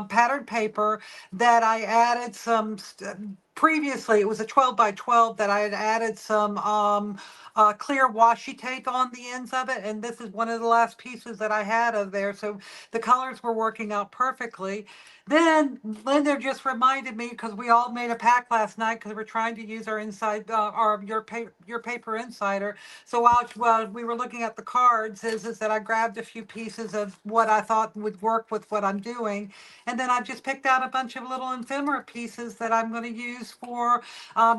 patterned paper that I added some previously. It was a 12 by 12 that I had added some clear washi tape on the ends of it, and this is one of the last pieces that I had of there. So the colors were working out perfectly. Then Linda just reminded me, because we all made a pack last night because we're trying to use our your paper insider. So while we were looking at the cards, is that I grabbed a few pieces of what I thought would work with what I'm doing, and then I just picked out a bunch of little ephemera pieces that I'm going to use for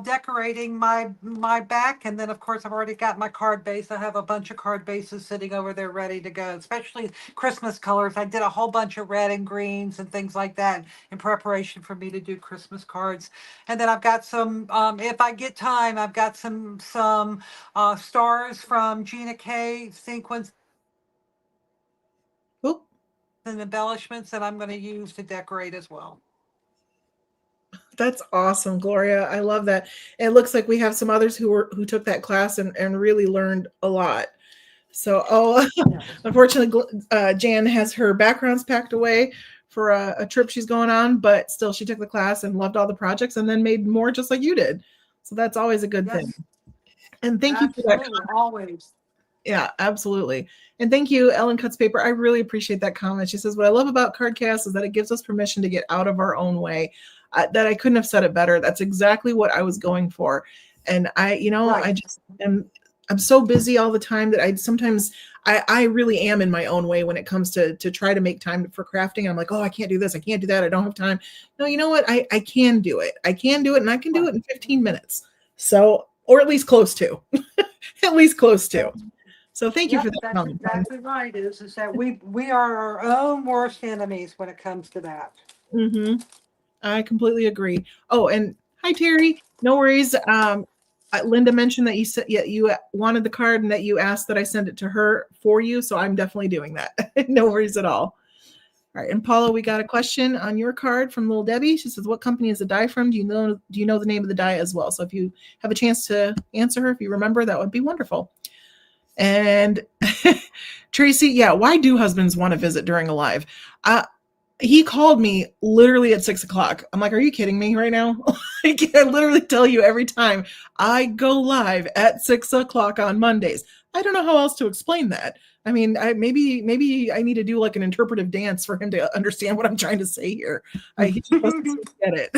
decorating my back. And then of course I've already got my card base. I have a bunch of card bases sitting over there ready to go, especially Christmas colors. I did a whole bunch of red and greens and things like that in preparation for me to do Christmas cards. And then I've got some, if I get time, I've got some stars from Gina K sequence Oh, and embellishments that I'm going to use to decorate as well. that's awesome, Gloria. I love that. And it looks like we have some others who took that class and really learned a lot. So, unfortunately, Jan has her backgrounds packed away for a trip she's going on, but still, she took the class and loved all the projects and then made more just like you did. So that's always a good thing. And thank you for that. Always. Yeah, absolutely. And thank you, Ellen Cuts Paper. I really appreciate that comment. She says, what I love about CardCast is that it gives us permission to get out of our own way. That I couldn't have said it better. That's exactly what I was going for. And I just I'm so busy all the time that I really am in my own way when it comes to try to make time for crafting. I'm like, oh, I can't do this. I can't do that. I don't have time. No, you know what? I can do it. I can do it, and I can do it in 15 minutes. So, or at least close to, at least close to. So thank you for that. That's exactly right. Is that we are our own worst enemies when it comes to that. Mm-hmm. I completely agree. Oh, and hi, Terry. No worries. Linda mentioned that you said you wanted the card and that you asked that I send it to her for you. So I'm definitely doing that. No worries at all. All right. And Paula, we got a question on your card from Little Debbie. She says, what company is the die from? Do you know the name of the die as well? So if you have a chance to answer her, if you remember, that would be wonderful. And Tracy, yeah, why do husbands want to visit during a live? He called me literally at 6 o'clock. I'm like, are you kidding me right now? I can literally tell you every time I go live at 6 o'clock on Mondays. I don't know how else to explain that. I mean, maybe I need to do like an interpretive dance for him to understand what I'm trying to say here. He just doesn't get it.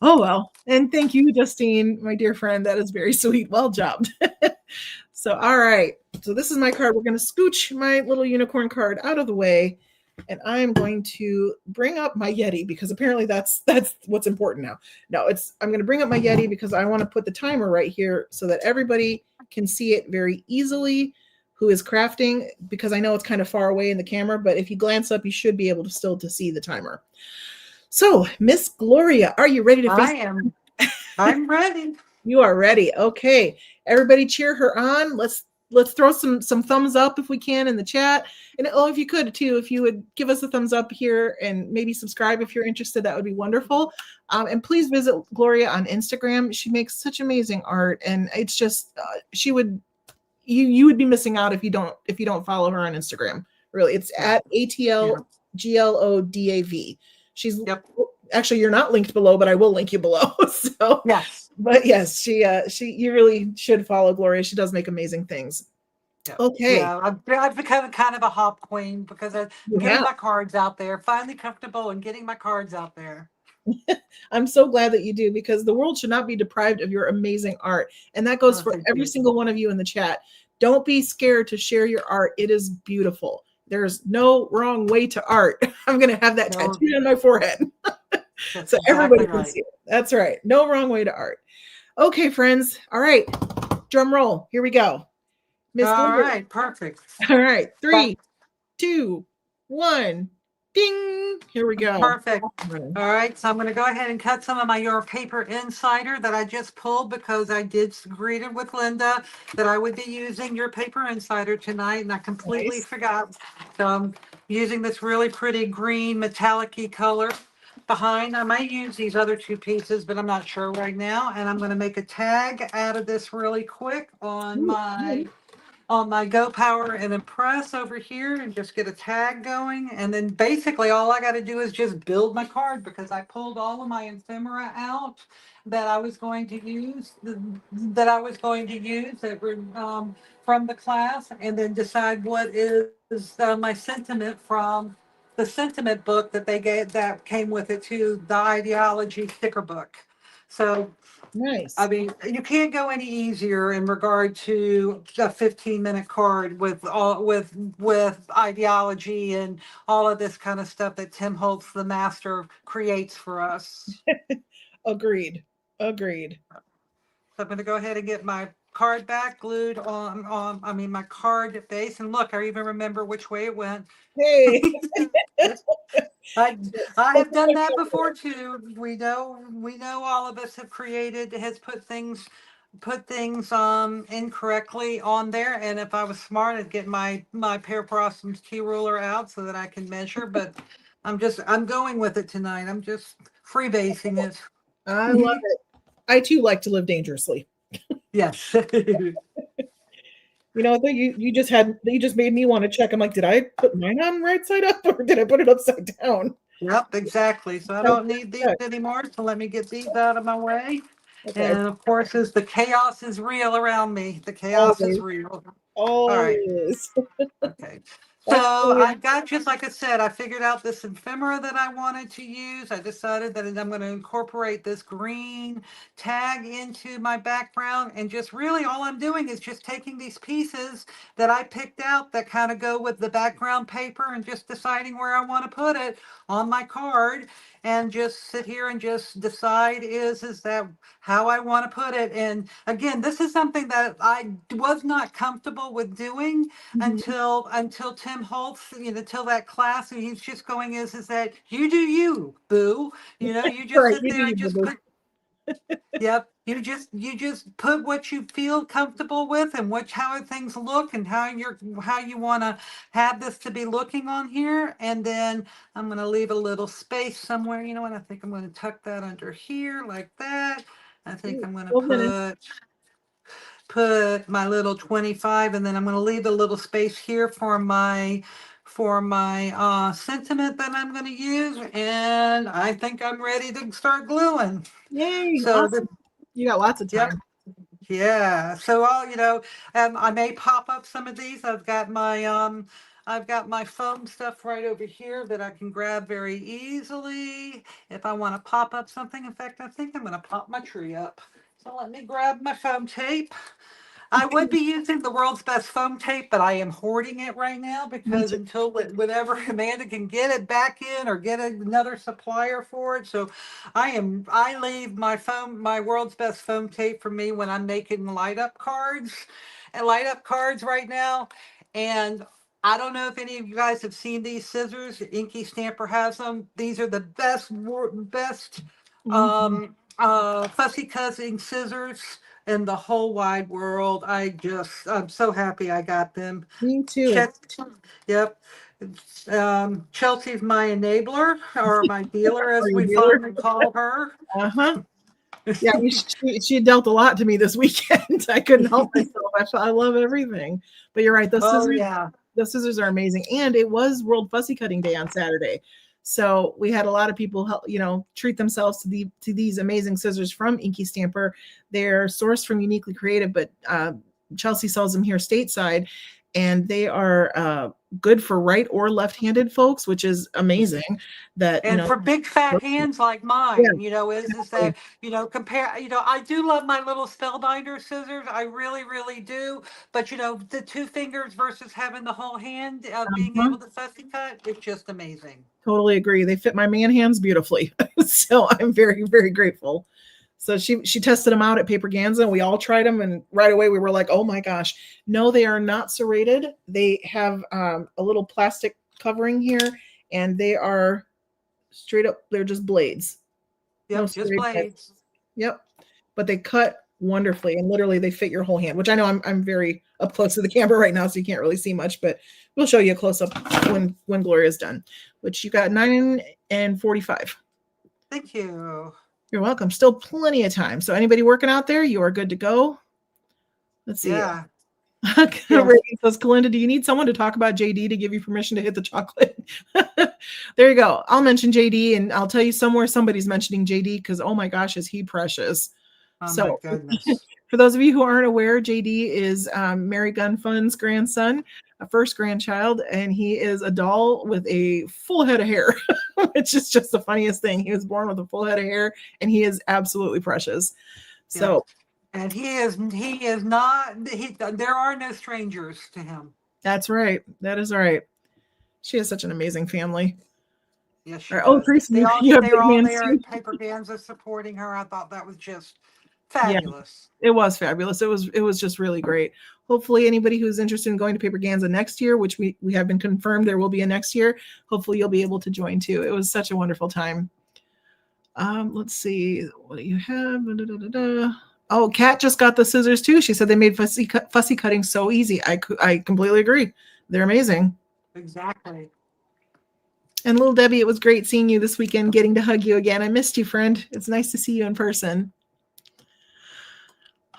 Oh, well. And thank you, Justine, my dear friend. That is very sweet. Well jobbed. So, all right. So this is my card. We're going to scooch my little unicorn card out of the way. And I'm going to bring up my Yeti because apparently that's what's important now. No, I'm going to bring up my Yeti because I want to put the timer right here so that everybody can see it very easily who is crafting, because I know it's kind of far away in the camera, but if you glance up, you should be able to still see the timer. So, Miss Gloria, are you ready to face? I am. I'm ready. You are ready. Okay. Everybody cheer her on. Let's throw some thumbs up if we can in the chat. And if you could too, if you would give us a thumbs up here and maybe subscribe if you're interested, that would be wonderful. And please visit Gloria on Instagram. She makes such amazing art, and it's just you would be missing out if you don't follow her on Instagram. Really, it's at ATLGLODAV. She's actually, you're not linked below, but I will link you below. So yes. But yes, you really should follow Gloria. She does make amazing things. Yeah. Okay. Yeah, I've become kind of a hop queen because I'm getting my cards out there, finally comfortable and getting my cards out there. I'm so glad that you do, because the world should not be deprived of your amazing art. And that goes Oh, for thank every you. single one of you in the chat. Don't be scared to share your art. It is beautiful. There's no wrong way to art. I'm going to have that No, tattooed on my forehead that's so everybody exactly can right. see it. That's right. No wrong way to art. Okay, friends. All right. Drum roll. Here we go. Miss All Linda. right, perfect. All right. But 3, 2, 1. Ding. Here we go. perfect. All right, so I'm going to go ahead and cut some of my Your Paper Insider that I just pulled, because I did agree with Linda that I would be using Your Paper Insider tonight, and I completely Nice. forgot. So I'm using this really pretty green metallic-y color behind. I might use these other two pieces, but I'm not sure right now. And I'm going to make a tag out of this really quick Ooh, on my Go Power and Impress over here, and just get a tag going. And then basically all I got to do is just build my card, because I pulled all of my ephemera out that I was going to use, that were from the class, and then decide what is my sentiment from the sentiment book that they gave, that came with it too, the ideology sticker book. So I nice. mean, you can't go any easier in regard to a 15-minute card with all with ideology and all of this kind of stuff that Tim Holtz, the master, creates for us. Agreed. Agreed. So I'm going to go ahead and get my card back glued on my card base, and look, I even remember which way it went. Hey. I I have done that before too. We know all of us have created has put things incorrectly on there, and if I was smart, I'd get my Pear Possum's key ruler out so that I can measure, but I'm going with it tonight. I'm just freebasing it. I love it. I too like to live dangerously. Yes. You know, you just made me want to check. I'm like, did I put mine on right side up or did I put it upside down? Yep, exactly. So I don't need these anymore. So let me get these out of my way. Okay. And of course, as the chaos is real around me, the chaos is Always. real. All right. Always. Okay. So That's I brilliant. got, just like I said, I figured out this ephemera that I wanted to use. I decided that I'm going to incorporate this green tag into my background, and just really all I'm doing is just taking these pieces that I picked out that kind of go with the background paper, and just deciding where I want to put it on my card, and just sit here and just decide is that how I want to put it. And again, this is something that I was not comfortable with doing Mhm. until Tim Holtz, until that class, and he's just going is that you do you, boo. You just Right. sit You do there you, and just boo-boo. put, yep, you just put what you feel comfortable with, and how things look, and how you want to have this to be looking on here. And then I'm going to leave a little space somewhere. You know what? I think I'm going to tuck that under here like that. I think Ooh, I'm going to 12 minutes. put my little 25, and then I'm going to leave a little space here for my sentiment that I'm going to use, and I think I'm ready to start gluing. Yay. So Awesome. You got lots of yep, time. yeah. So I may pop up some of these. I've got my foam stuff right over here that I can grab very easily if I want to pop up something. In fact, I think I'm going to pop my tree up. So let me grab my foam tape. I would be using the world's best foam tape, but I am hoarding it right now, Me because too. until whenever Amanda can get it back in or get another supplier for it. So I leave my world's best foam tape for me when I'm making light up cards right now. And I don't know if any of you guys have seen these scissors. Inky Stamper has them. These are the best Mhm. fussy cutting scissors in the whole wide world. I'm so happy I got them. Me too. Check, yep. Chelsea's my enabler, or my dealer, Are as you a we dealer? fondly call her. Uh-huh. Yeah, she dealt a lot to me this weekend. I couldn't help myself. I love everything. But you're right, Oh yeah. the scissors are amazing. And it was World Fussy Cutting Day on Saturday. So we had a lot of people help, treat themselves to these amazing scissors from Inky Stamper. They're sourced from Uniquely Creative, but Chelsea sells them here stateside, and they are good for right or left-handed folks, which is amazing that, And for big fat hands like yeah, mine, is that, compare, I do love my little spellbinder scissors. I really, really do. But, the two fingers versus having the whole hand of being uh-huh, able to fussy cut, it's just amazing. totally agree. They fit my man hands beautifully. So I'm very, very grateful. So she tested them out at Paper Ganza, and we all tried them, and right away we were like, oh my gosh. No, they are not serrated. They have a little plastic covering here, and they are straight up, they're just blades. No Yep, just serrated edges. blades. Yep. But they cut wonderfully, and literally they fit your whole hand, which I know I'm very up close to the camera right now, so you can't really see much, but we'll show you a close up when Gloria's done, which you got 9 and 45. Thank you. You're welcome. Still plenty of time. So anybody working out there, you are good to go. Let's see. Yeah. Ray says, Kalinda, do you need someone to talk about JD to give you permission to hit the chocolate? There you go. I'll mention JD, and I'll tell you somewhere somebody's mentioning JD because, oh my gosh, is he precious. Oh So my goodness. for those of you who aren't aware, JD is Mary Gun Fun's grandson, a first grandchild, and he is a doll with a full head of hair, which is just the funniest thing. He was born with a full head of hair, and he is absolutely precious. So, and he is not, there are no strangers to him. that's right. That is right. She has such an amazing family. Yes, she does. Oh, Tracy, they're all there too. at Paper Ganza supporting her. I thought that was just fabulous. Yeah, it was fabulous. It was just really great. Hopefully anybody who's interested in going to Paper Ganza next year, which we have been confirmed there will be a next year, hopefully you'll be able to join too. It was such a wonderful time. Let's see, what do you have? Da, da, da, da. Oh, Kat just got the scissors too. She said they made fussy cutting so easy. I completely agree. They're amazing. Exactly. And little Debbie, it was great seeing you this weekend, getting to hug you again. I missed you, friend. It's nice to see you in person.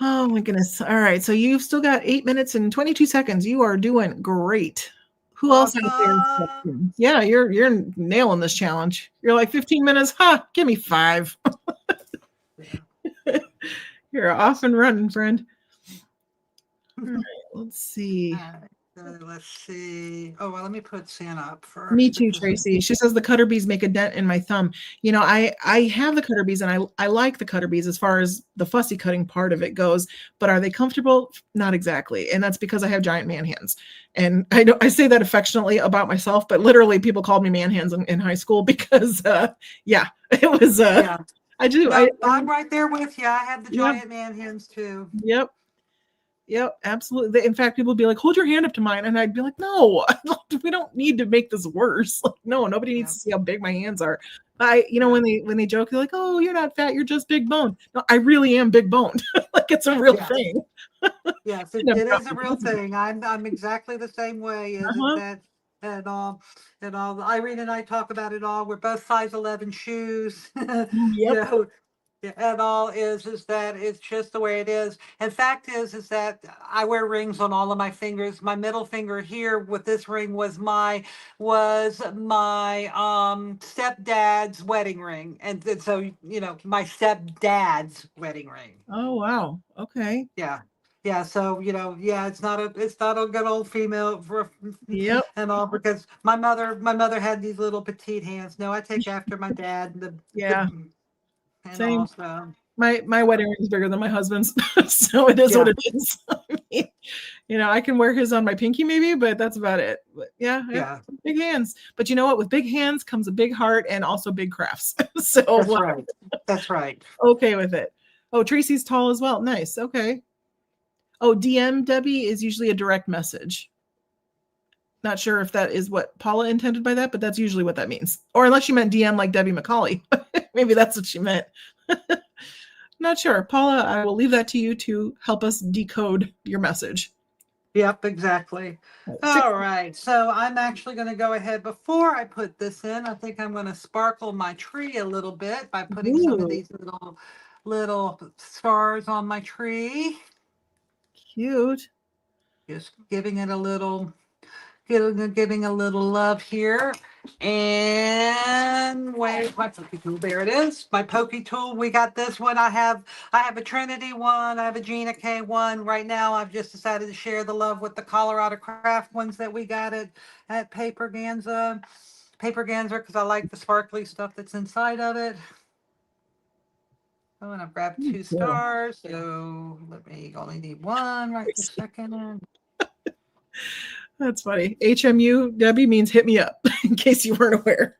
Oh my goodness. All right. So you've still got 8 minutes and 22 seconds. You are doing great. Who else out there? Yeah, you're nailing this challenge. You're like 15 minutes. Give me 5. You're off and running, friend. All right, let's see. Let's see. Oh, well, let me put Santa up first. Me too, Tracy. She says the cutter bees make a dent in my thumb. I have the cutter bees, and I like the cutter bees as far as the fussy cutting part of it goes, but are they comfortable? Not exactly. And that's because I have giant man hands. And I say that affectionately about myself, but literally people called me man hands in high school because it was I do. No, I'm right there with you. I have the giant man hands too. Yep, absolutely. In fact, people would be like, hold your hand up to mine. And I'd be like, no, we don't need to make this worse. Like, no, nobody needs to see how big my hands are. When they joke, they're like, oh, you're not fat, you're just big boned. No, I really am big boned. Like, it's a real thing. Yes, it is a real thing. I'm exactly the same way. And all Irene and I talk about it all. We're both size 11 shoes. Yep. And all is that it's just the way it is. And fact is that I wear rings on all of my fingers. My middle finger here with this ring was my stepdad's wedding ring. And so, my stepdad's wedding ring. Oh, wow. Okay. Yeah. Yeah, so it's not a good old female yep. And all, because my mother had these little petite hands. No, I take after my dad. Same. Also, my wedding ring is bigger than my husband's, so it is what it is. I can wear his on my pinky maybe, but that's about it. But big hands. But you know what? With big hands comes a big heart and also big crafts. So that's right. Okay with it. Oh, Tracy's tall as well. Nice. Okay. Oh, DM Debbie is usually a direct message. Not sure if that is what Paula intended by that, but that's usually what that means. Or unless she meant DM like Debbie McCauley. Maybe that's what she meant. Not sure. Paula, I will leave that to you to help us decode your message. Yep, exactly. All right. So I'm actually going to go ahead. Before I put this in, I think I'm going to sparkle my tree a little bit by putting some of these little stars on my tree. Cute. Just giving it a little giving a little love here. And wait, my pokey tool, there it is. My pokey tool. We got this one. I have a Trinity one. I have a Gina K one. Right now, I've just decided to share the love with the Colorado Craft ones that we got at Paperganza, because I like the sparkly stuff that's inside of it. Oh, and I've grabbed 2 stars, so let me only need one right this second. That's funny. HMU, Debbie, means hit me up, in case you weren't aware.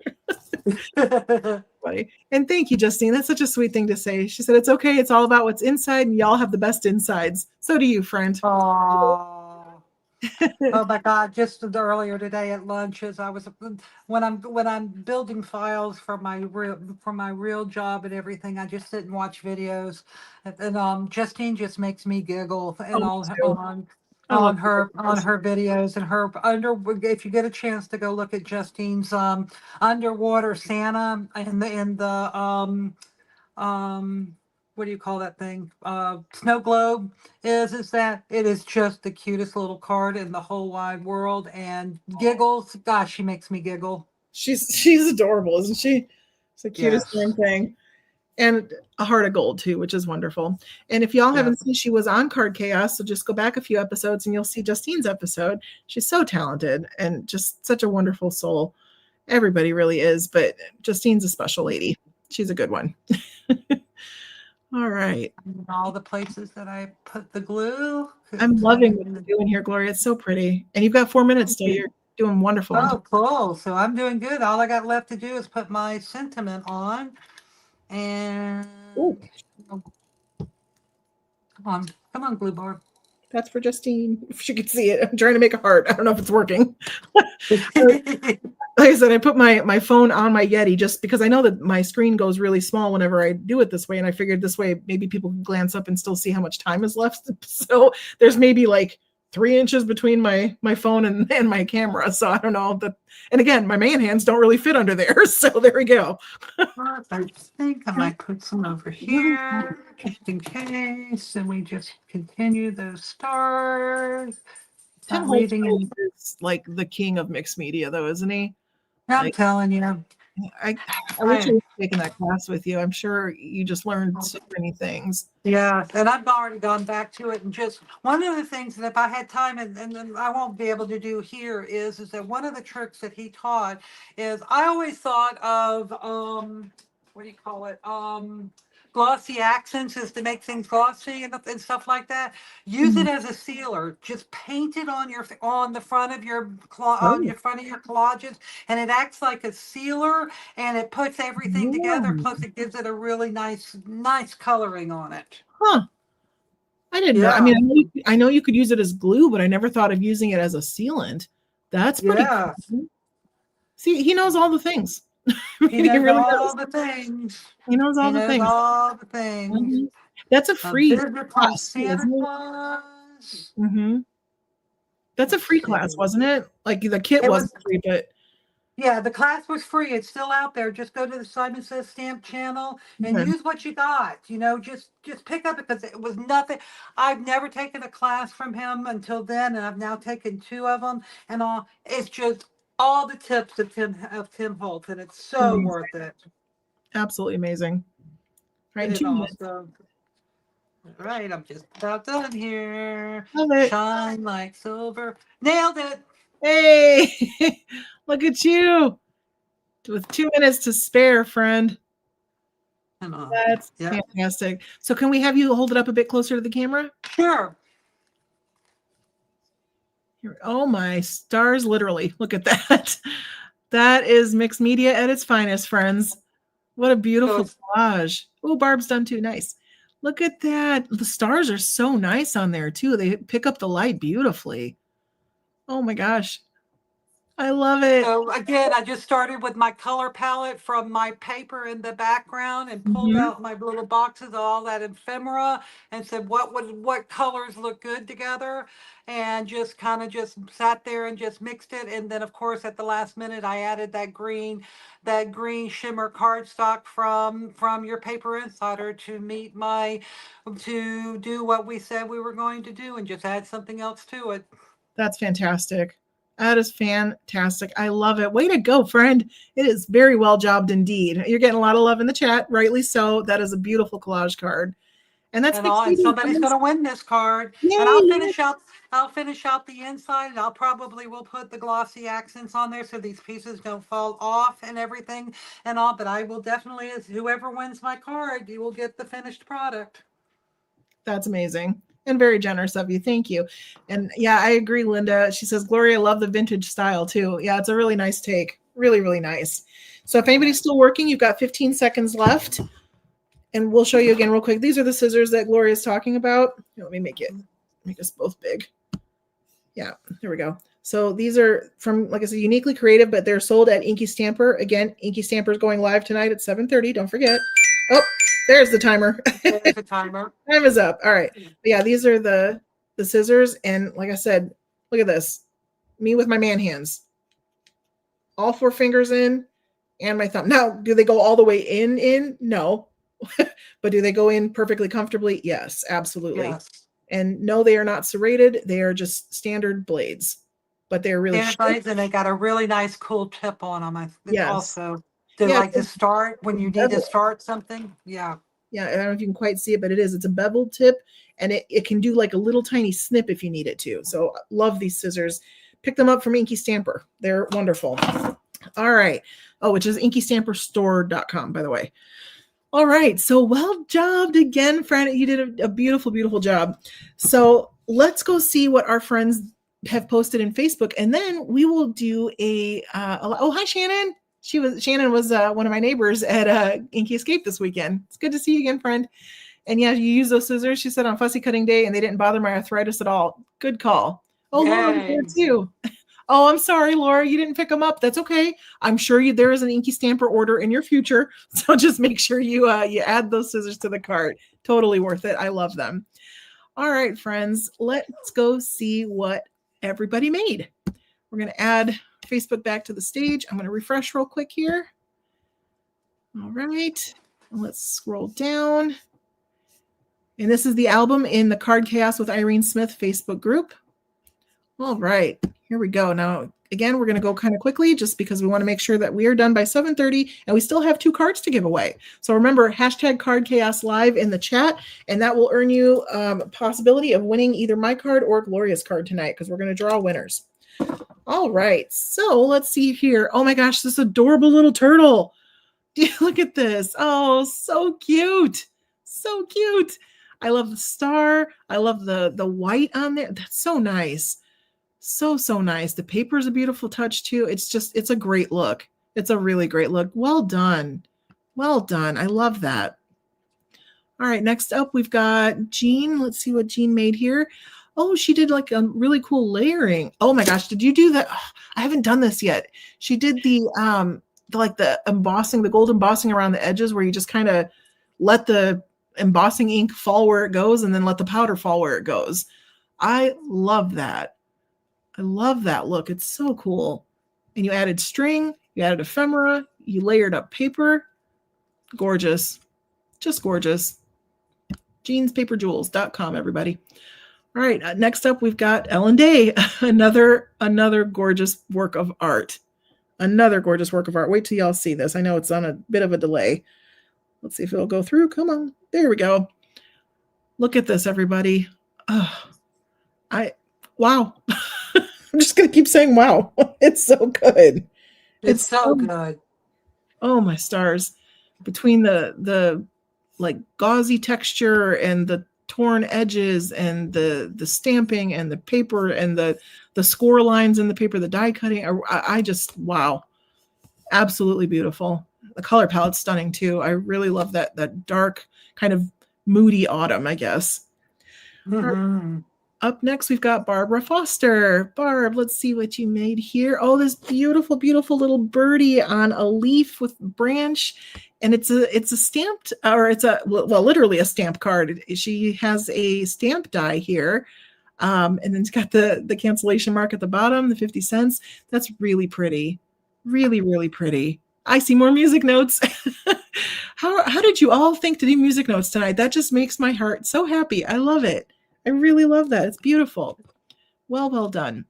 Funny. And thank you, Justine. That's such a sweet thing to say. She said, it's okay. It's all about what's inside, and y'all have the best insides. So do you, friend. Oh, oh my God! Just earlier today at lunch, as I was when I'm building files for my real job and everything, I just sit and watch videos, and Justine just makes me giggle, and on her videos and her if you get a chance to go look at Justine's underwater Santa and the what do you call that thing? Snow globe is that it is just the cutest little card in the whole wide world, and giggles. Gosh, she makes me giggle. She's adorable, isn't she? It's the cutest Yes. thing. And a heart of gold too, which is wonderful. And if y'all haven't seen, she was on Card Chaos, so just go back a few episodes and you'll see Justine's episode. She's so talented and just such a wonderful soul. Everybody really is, but Justine's a special lady. She's a good one. All right. And all the places that I put the glue. I'm loving what you're doing here, Gloria. It's so pretty. And you've got 4 minutes still. You're doing wonderful. Oh, cool. So I'm doing good. All I got left to do is put my sentiment on. And Ooh. Come on, glue bar. That's for Justine. If she could see it. I'm trying to make a heart. I don't know if it's working. Like I said, I put my phone on my Yeti just because I know that my screen goes really small whenever I do it this way. And I figured this way, maybe people can glance up and still see how much time is left. So there's maybe like 3 inches between my phone and my camera. So I don't know that. And again, my man hands don't really fit under there. So there we go. I think I might put some over here just in case. And we just continue those stars. Tim Holtz is like the king of mixed media, though, isn't he? I'm telling you. I wish I was taking that class with you. I'm sure you just learned so many things. Yeah, and I've already gone back to it, and just one of the things that if I had time and I won't be able to do here is that one of the tricks that he taught is I always thought of what do you call it? Glossy accents is to make things glossy and stuff like that. Use it as a sealer. Just paint it on the front of your collages, and it acts like a sealer, and it puts everything together. Plus, it gives it a really nice coloring on it. Huh. I didn't know. I mean, I know you could use it as glue, but I never thought of using it as a sealant. That's pretty cool. See, he knows all the things. He knows really all the things. He knows all the things. All the things. Mm-hmm. That's a free class. Mm-hmm. That's a free class, wasn't it? Like the kit wasn't free, but yeah, the class was free. It's still out there. Just go to the Simon Says Stamp channel and use what you got. You know, just pick up it because it was nothing. I've never taken a class from him until then, and I've now taken 2 of them, and it's just all the tips of Tim Holtz, and it's so worth it. Absolutely amazing. Right, all right, I'm just about done here. Love it. Shine like silver. Nailed it. Hey, look at you with 2 minutes to spare, friend. That's fantastic. So can we have you hold it up a bit closer to the camera? Sure. Here, oh my stars, literally. Look at that. That is mixed media at its finest, friends. What a beautiful collage. Oh, Barb's done too. Nice. Look at that. The stars are so nice on there too. They pick up the light beautifully. Oh my gosh. I love it. So again, I just started with my color palette from my paper in the background and pulled out my little boxes of all that ephemera and said, what colors look good together? And just kind of just sat there and just mixed it. And then of course, at the last minute, I added that green shimmer cardstock from your Paper Insider to do what we said we were going to do and just add something else to it. That's fantastic. That is fantastic. I love it. Way to go, friend. It is very well jobbed indeed. You're getting a lot of love in the chat, rightly so. That is a beautiful collage card. And that's And somebody's going to win this card. And Yay! I'll finish out the inside. And I'll probably will put the glossy accents on there so these pieces don't fall off and everything and all. But I will definitely, as whoever wins my card, you will get the finished product. That's amazing and very generous of you. Thank you. And yeah, I agree, Linda. She says, Gloria, love the vintage style too. Yeah, it's a really nice take. Really, really nice. So if anybody's still working, you've got 15 seconds left. And we'll show you again real quick. These are the scissors that Gloria is talking about. Here, let me make us both big. Yeah, there we go. So these are from, like I said, Uniquely Creative, but they're sold at Inky Stamper. Again, Inky Stamper is going live tonight at 7:30. Don't forget. Oh, there's the timer. There's the timer. Time is up. All right. But yeah, these are the scissors. And like I said, look at this. Me with my man hands. All 4 fingers in and my thumb. Now, do they go all the way in? No. But do they go in perfectly comfortably? Yes, absolutely. Yes. And no, they are not serrated. They are just standard blades, but they're really standard blades, and they got a really nice cool tip on them. Yes. Also, they like to start when you need to start something. Yeah. Yeah, I don't know if you can quite see it, but it's a beveled tip, and it can do like a little tiny snip if you need it to. So love these scissors. Pick them up from Inky Stamper. They're wonderful. All right. Oh, which is inkystamperstore.com, by the way. All right. So well jobbed again, friend. You did a beautiful, beautiful job. So let's go see what our friends have posted in Facebook. And then we will do oh, hi, Shannon. Shannon was one of my neighbors at Inky Escape this weekend. It's good to see you again, friend. And yeah, you use those scissors, she said, on fussy cutting day, and they didn't bother my arthritis at all. Good call. Oh, Laura was there too. Oh, I'm sorry, Laura, you didn't pick them up. That's okay. I'm sure there is an Inky Stamper order in your future. So just make sure you add those scissors to the cart. Totally worth it. I love them. All right, friends, let's go see what everybody made. We're going to add Facebook back to the stage. I'm going to refresh real quick here. All right. Let's scroll down. And this is the album in the Card Chaos with Irene Smith Facebook group. All right, here we go. Now, again, we're going to go kind of quickly just because we want to make sure that we are done by 7:30 and we still have 2 cards to give away. So remember, hashtag Card Chaos Live in the chat, and that will earn you a possibility of winning either my card or Gloria's card tonight because we're going to draw winners. All right, so let's see here. Oh my gosh, this adorable little turtle. Look at this. Oh, so cute. So cute. I love the star. I love the white on there. That's so nice. So nice. The paper is a beautiful touch too. It's a great look. It's a really great look. Well done. Well done. I love that. All right, next up we've got Jean. Let's see what Jean made here. Oh, she did like a really cool layering. Oh my gosh, did you do that? Oh, I haven't done this yet. She did the embossing, the gold embossing around the edges where you just kind of let the embossing ink fall where it goes and then let the powder fall where it goes. I love that. I love that look. It's so cool. And you added string, you added ephemera, you layered up paper. Gorgeous. Just gorgeous. jeanspaperjewels.com, everybody. All right, next up we've got Ellen Day, another gorgeous work of art. Another gorgeous work of art. Wait till y'all see this. I know it's on a bit of a delay. Let's see if it'll go through. Come on. There we go. Look at this, everybody. Oh, wow. I'm just going to keep saying wow. It's so good. It's so good. Oh, my stars. Between the like gauzy texture and the torn edges and the stamping and the paper and the score lines in the paper, the die cutting, I just, wow. Absolutely beautiful. The color palette's stunning too. I really love that dark kind of moody autumn, I guess. Mm-hmm. Up next, we've got Barbara Foster. Barb, let's see what you made here. Oh, this beautiful, beautiful little birdie on a leaf with branch. And it's a stamped, or it's literally a stamp card. She has a stamp die here. And then it's got the cancellation mark at the bottom, the 50 cents. That's really pretty. Really, really pretty. I see more music notes. How did you all think to do music notes tonight? That just makes my heart so happy. I love it. I really love that. It's beautiful. Well done.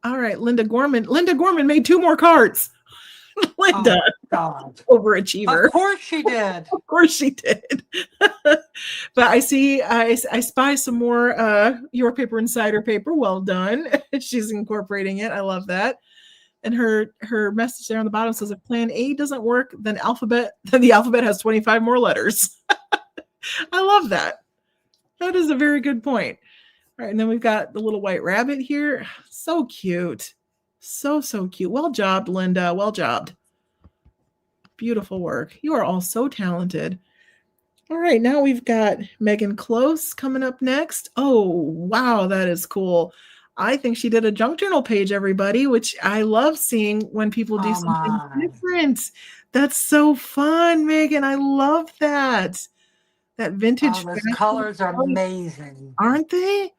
All right, Linda Gorman. Linda Gorman made 2 more cards. Linda, Oh, God. overachiever. Of course she did. Of course she did. But I spy some more Your Paper Insider paper. Well done. She's incorporating it. I love that. And her message there on the bottom says, if plan A doesn't work, then the alphabet has 25 more letters. I love that. That is a very good point. All right, and then we've got the little white rabbit here. So cute. So cute. Well jobbed, Linda. Well jobbed. Beautiful work. You are all so talented. All right, now we've got Megan Close coming up next. Oh, wow, that is cool. I think she did a junk journal page, everybody, which I love seeing when people do something different. That's so fun, Megan. I love that. That vintage. Those colors are amazing. Aren't they?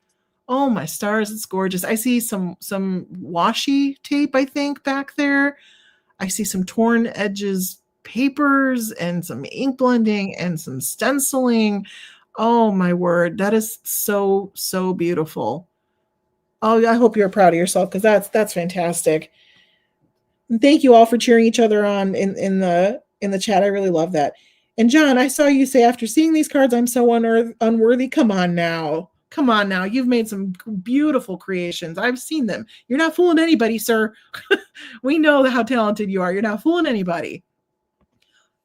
Oh, my stars. It's gorgeous. I see some washi tape, I think, back there. I see some torn edges papers and some ink blending and some stenciling. Oh, my word. That is so beautiful. Oh, I hope you're proud of yourself because that's fantastic. And thank you all for cheering each other on in the chat. I really love that. And John, I saw you say, after seeing these cards, I'm so unworthy. Come on now. You've made some beautiful creations. I've seen them. You're not fooling anybody, sir. We know how talented you are. You're not fooling anybody.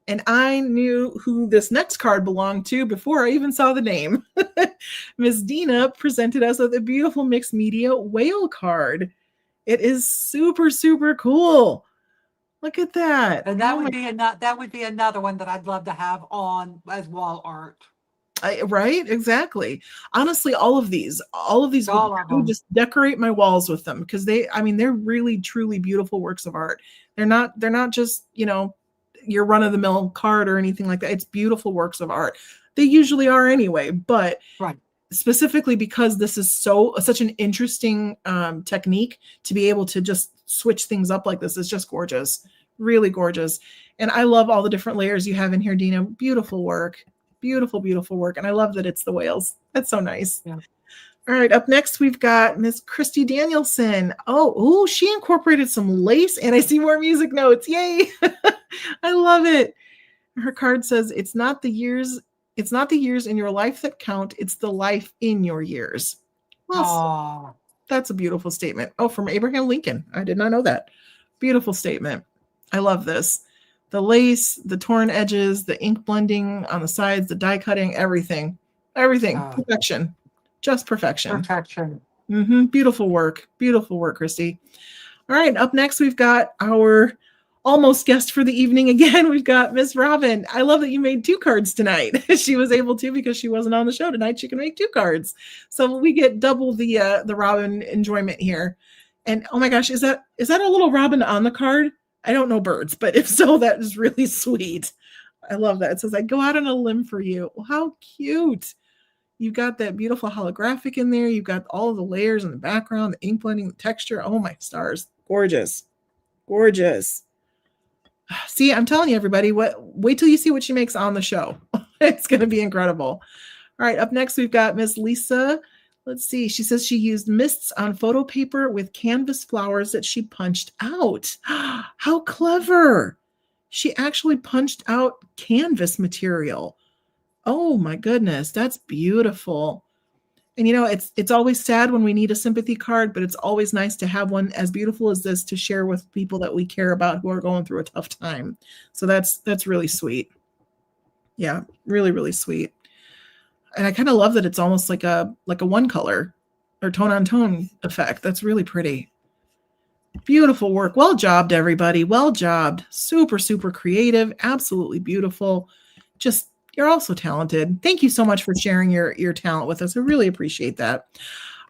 And I knew who this next card belonged to before I even saw the name. Miss Dina presented us with a beautiful mixed media whale card. It is super cool. Look at that. And that would be another one that I'd love to have on as wall art. Right? Exactly. Honestly, all of these would just decorate my walls with them because they're really truly beautiful works of art. They're not just, your run-of-the-mill card or anything like that. It's beautiful works of art. They usually are anyway, but right. Specifically because this is such an interesting technique to be able to just switch things up like this is just gorgeous. Really gorgeous. And I love all the different layers you have in here, Dina. Beautiful work. Beautiful work. And I love that it's the whales. That's so nice. Yeah. All right, up next, we've got Miss Christy Danielson. Oh, she incorporated some lace, and I see more music notes. Yay! I love it. Her card says, it's not the years in your life that count, it's the life in your years. Well, that's a beautiful statement. Oh, from Abraham Lincoln. I did not know that. Beautiful statement. I love this. The lace, the torn edges, the ink blending on the sides, the die cutting, everything. Perfection. Just perfection. Beautiful work, Christy. All right, up next we've got our almost guest for the evening again. We've got Miss Robin. I love that you made 2 cards tonight. She was able to because she wasn't on the show tonight. She can make 2 cards, so we get double the Robin enjoyment here. And oh my gosh, is that a little robin on the card? I don't know birds, but if so, that is really sweet. I love that. It says, I go out on a limb for you. Well, how cute. You've got that beautiful holographic in there. You've got all of the layers in the background, the ink blending, the texture. Oh my stars. Gorgeous. See, I'm telling you, everybody, wait till you see what she makes on the show. It's going to be incredible. All right, up next, we've got Miss Lisa. Let's see. She says she used mists on photo paper with canvas flowers that she punched out. How clever. She actually punched out canvas material. Oh my goodness, that's beautiful. And it's always sad when we need a sympathy card, but it's always nice to have one as beautiful as this to share with people that we care about who are going through a tough time. So that's really sweet. Yeah, really sweet. And I kind of love that it's almost like a one color or tone on tone effect. That's really pretty. Beautiful work. Well jobbed, everybody. Well jobbed. Super creative. Absolutely beautiful. You're also talented. Thank you so much for sharing your talent with us. I really appreciate that.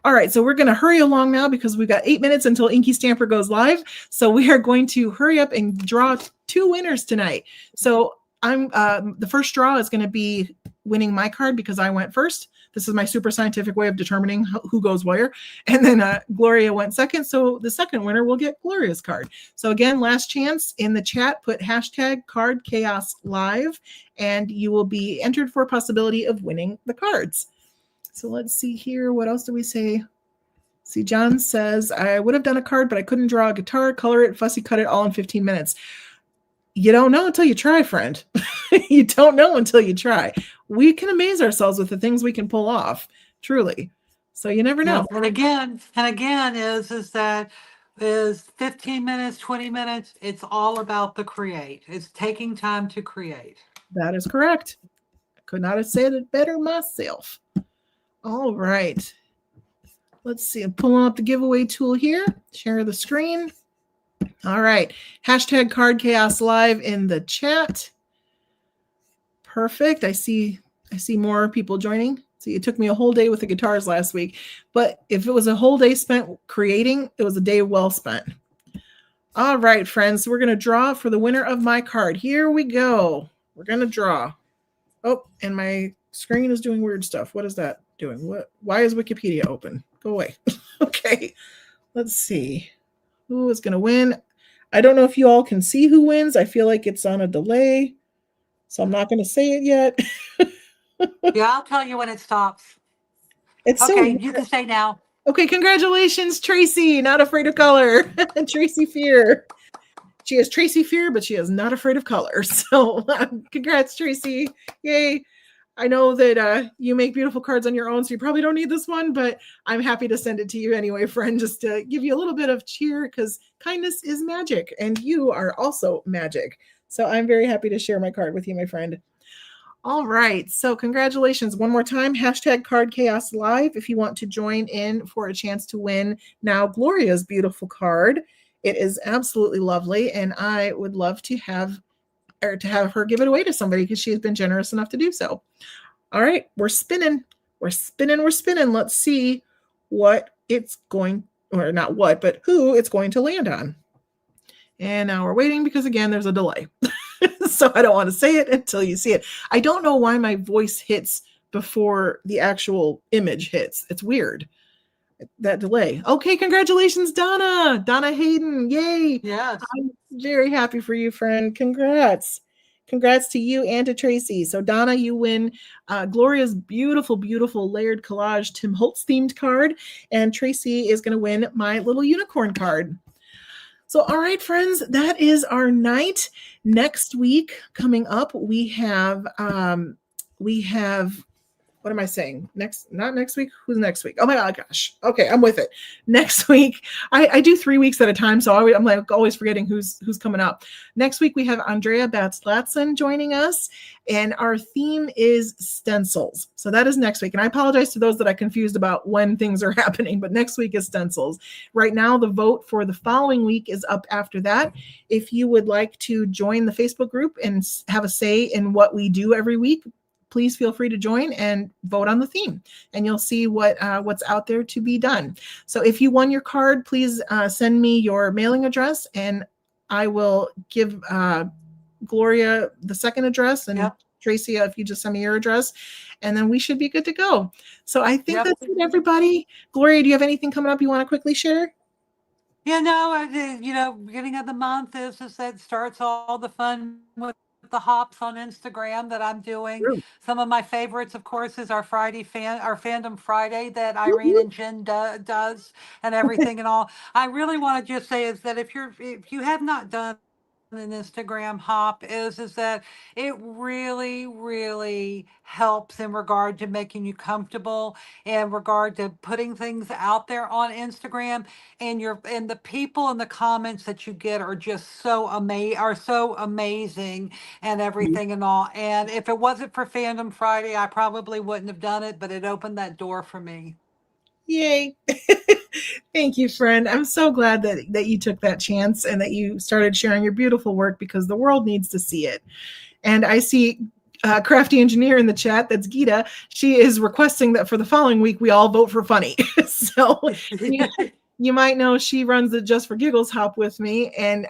All right, so we're going to hurry along now because we've got 8 minutes until Inky Stamper goes live. So we are going to hurry up and draw 2 winners tonight. So the first draw is going to be winning my card because I went first. This is my super scientific way of determining who goes where. And then Gloria went second. So the second winner will get Gloria's card. So again, last chance in the chat, put #CardChaosLive and you will be entered for a possibility of winning the cards. So let's see here. What else do we say? See, John says, I would have done a card, but I couldn't draw a guitar, color it, fussy cut it all in 15 minutes. You don't know until you try, friend. You don't know until you try. We can amaze ourselves with the things we can pull off, truly. So you never know. And again, is that is 15 minutes, 20 minutes. It's all about the create. It's taking time to create. That is correct. I could not have said it better myself. All right. Let's see. I'm pulling up the giveaway tool here. Share the screen. All right. Hashtag Card Chaos Live in the chat. Perfect. I see more people joining. See, it took me a whole day with the guitars last week, but if it was a whole day spent creating, it was a day well spent. All right, friends, we're going to draw for the winner of my card. Here we go. We're going to draw. Oh, and my screen is doing weird stuff. What is that doing? What? Why is Wikipedia open? Go away. Okay, let's see. Who is going to win? I don't know if you all can see who wins. I feel like it's on a delay, so I'm not going to say it yet. Yeah, I'll tell you when it stops. It's okay. So you can say now. Okay, congratulations, Tracy. Not afraid of color. Tracy Fear. She has Tracy Fear, but she is not afraid of color. So congrats, Tracy. Yay. I know that you make beautiful cards on your own, so you probably don't need this one, but I'm happy to send it to you anyway, friend, just to give you a little bit of cheer, because kindness is magic, and you are also magic. So I'm very happy to share my card with you, my friend. All right, so congratulations one more time. Hashtag Card Chaos Live if you want to join in for a chance to win now Gloria's beautiful card. It is absolutely lovely, and I would love to have her give it away to somebody because she has been generous enough to do so. All right, we're spinning. We're spinning. Let's see what it's going, or not what, but who it's going to land on. And now we're waiting because, again, there's a delay. So I don't want to say it until you see it. I don't know why my voice hits before the actual image hits. It's weird, that delay. Okay, congratulations, Donna. Donna Hayden. Yay. Yes. I'm very happy for you, friend. Congrats. Congrats to you and to Tracy. So Donna, you win Gloria's beautiful, beautiful layered collage Tim Holtz themed card. And Tracy is going to win my little unicorn card. So, all right, friends, that is our night. Next week coming up, we have, what am I saying? Not next week. Who's next week? Oh my gosh. Okay, I'm with it. Next week, I do 3 weeks at a time, so I'm like always forgetting who's coming up. Next week we have Andrea Batz-Latson joining us, and our theme is stencils. So that is next week, and I apologize to those that I confused about when things are happening, but next week is stencils. Right now, the vote for the following week is up after that. If you would like to join the Facebook group and have a say in what we do every week, please feel free to join and vote on the theme, and you'll see what's out there to be done. So if you won your card, please send me your mailing address, and I will give Gloria the second address, and Tracy, if you just send me your address, and then we should be good to go. So I think that's it, everybody. Gloria, do you have anything coming up you want to quickly share? Yeah, no, beginning of the month is that starts all the fun with the hops on Instagram that I'm doing. True. Some of my favorites, of course, is our Fandom Friday that Irene and Jen does and everything and all. I really want to just say is that if you have not done an Instagram hop is that it really, really helps in regard to making you comfortable, in regard to putting things out there on Instagram, and the people in the comments that you get are just so amazing and everything and all. And if it wasn't for Fandom Friday, I probably wouldn't have done it, but it opened that door for me. Yay. Thank you, friend. I'm so glad that you took that chance and that you started sharing your beautiful work, because the world needs to see it. And I see Crafty Engineer in the chat. That's Gita. She is requesting that for the following week, we all vote for funny. So you might know she runs the Just for Giggles hop with me. And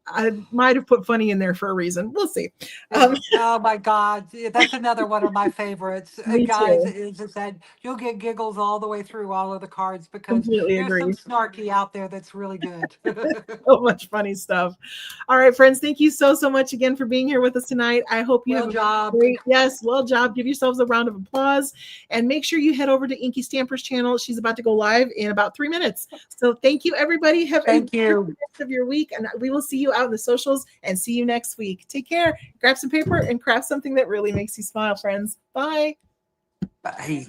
I might have put funny in there for a reason. We'll see. Um, Oh my God, that's another one of my favorites, Me guys. too. Is that you'll get giggles all the way through all of the cards because Completely there's some agree. snarky out there that's really good. So much funny stuff. All right, friends, thank you so much again for being here with us tonight. I hope you Well have a job. great, yes, well job. Give yourselves a round of applause and make sure you head over to Inky Stamper's channel. She's about to go live in about 3 minutes. So thank you, everybody. Have a Thank great you. rest of your week, and we will see you out in the socials and see you next week. Take care. Grab some paper and craft something that really makes you smile, friends. Bye. Bye.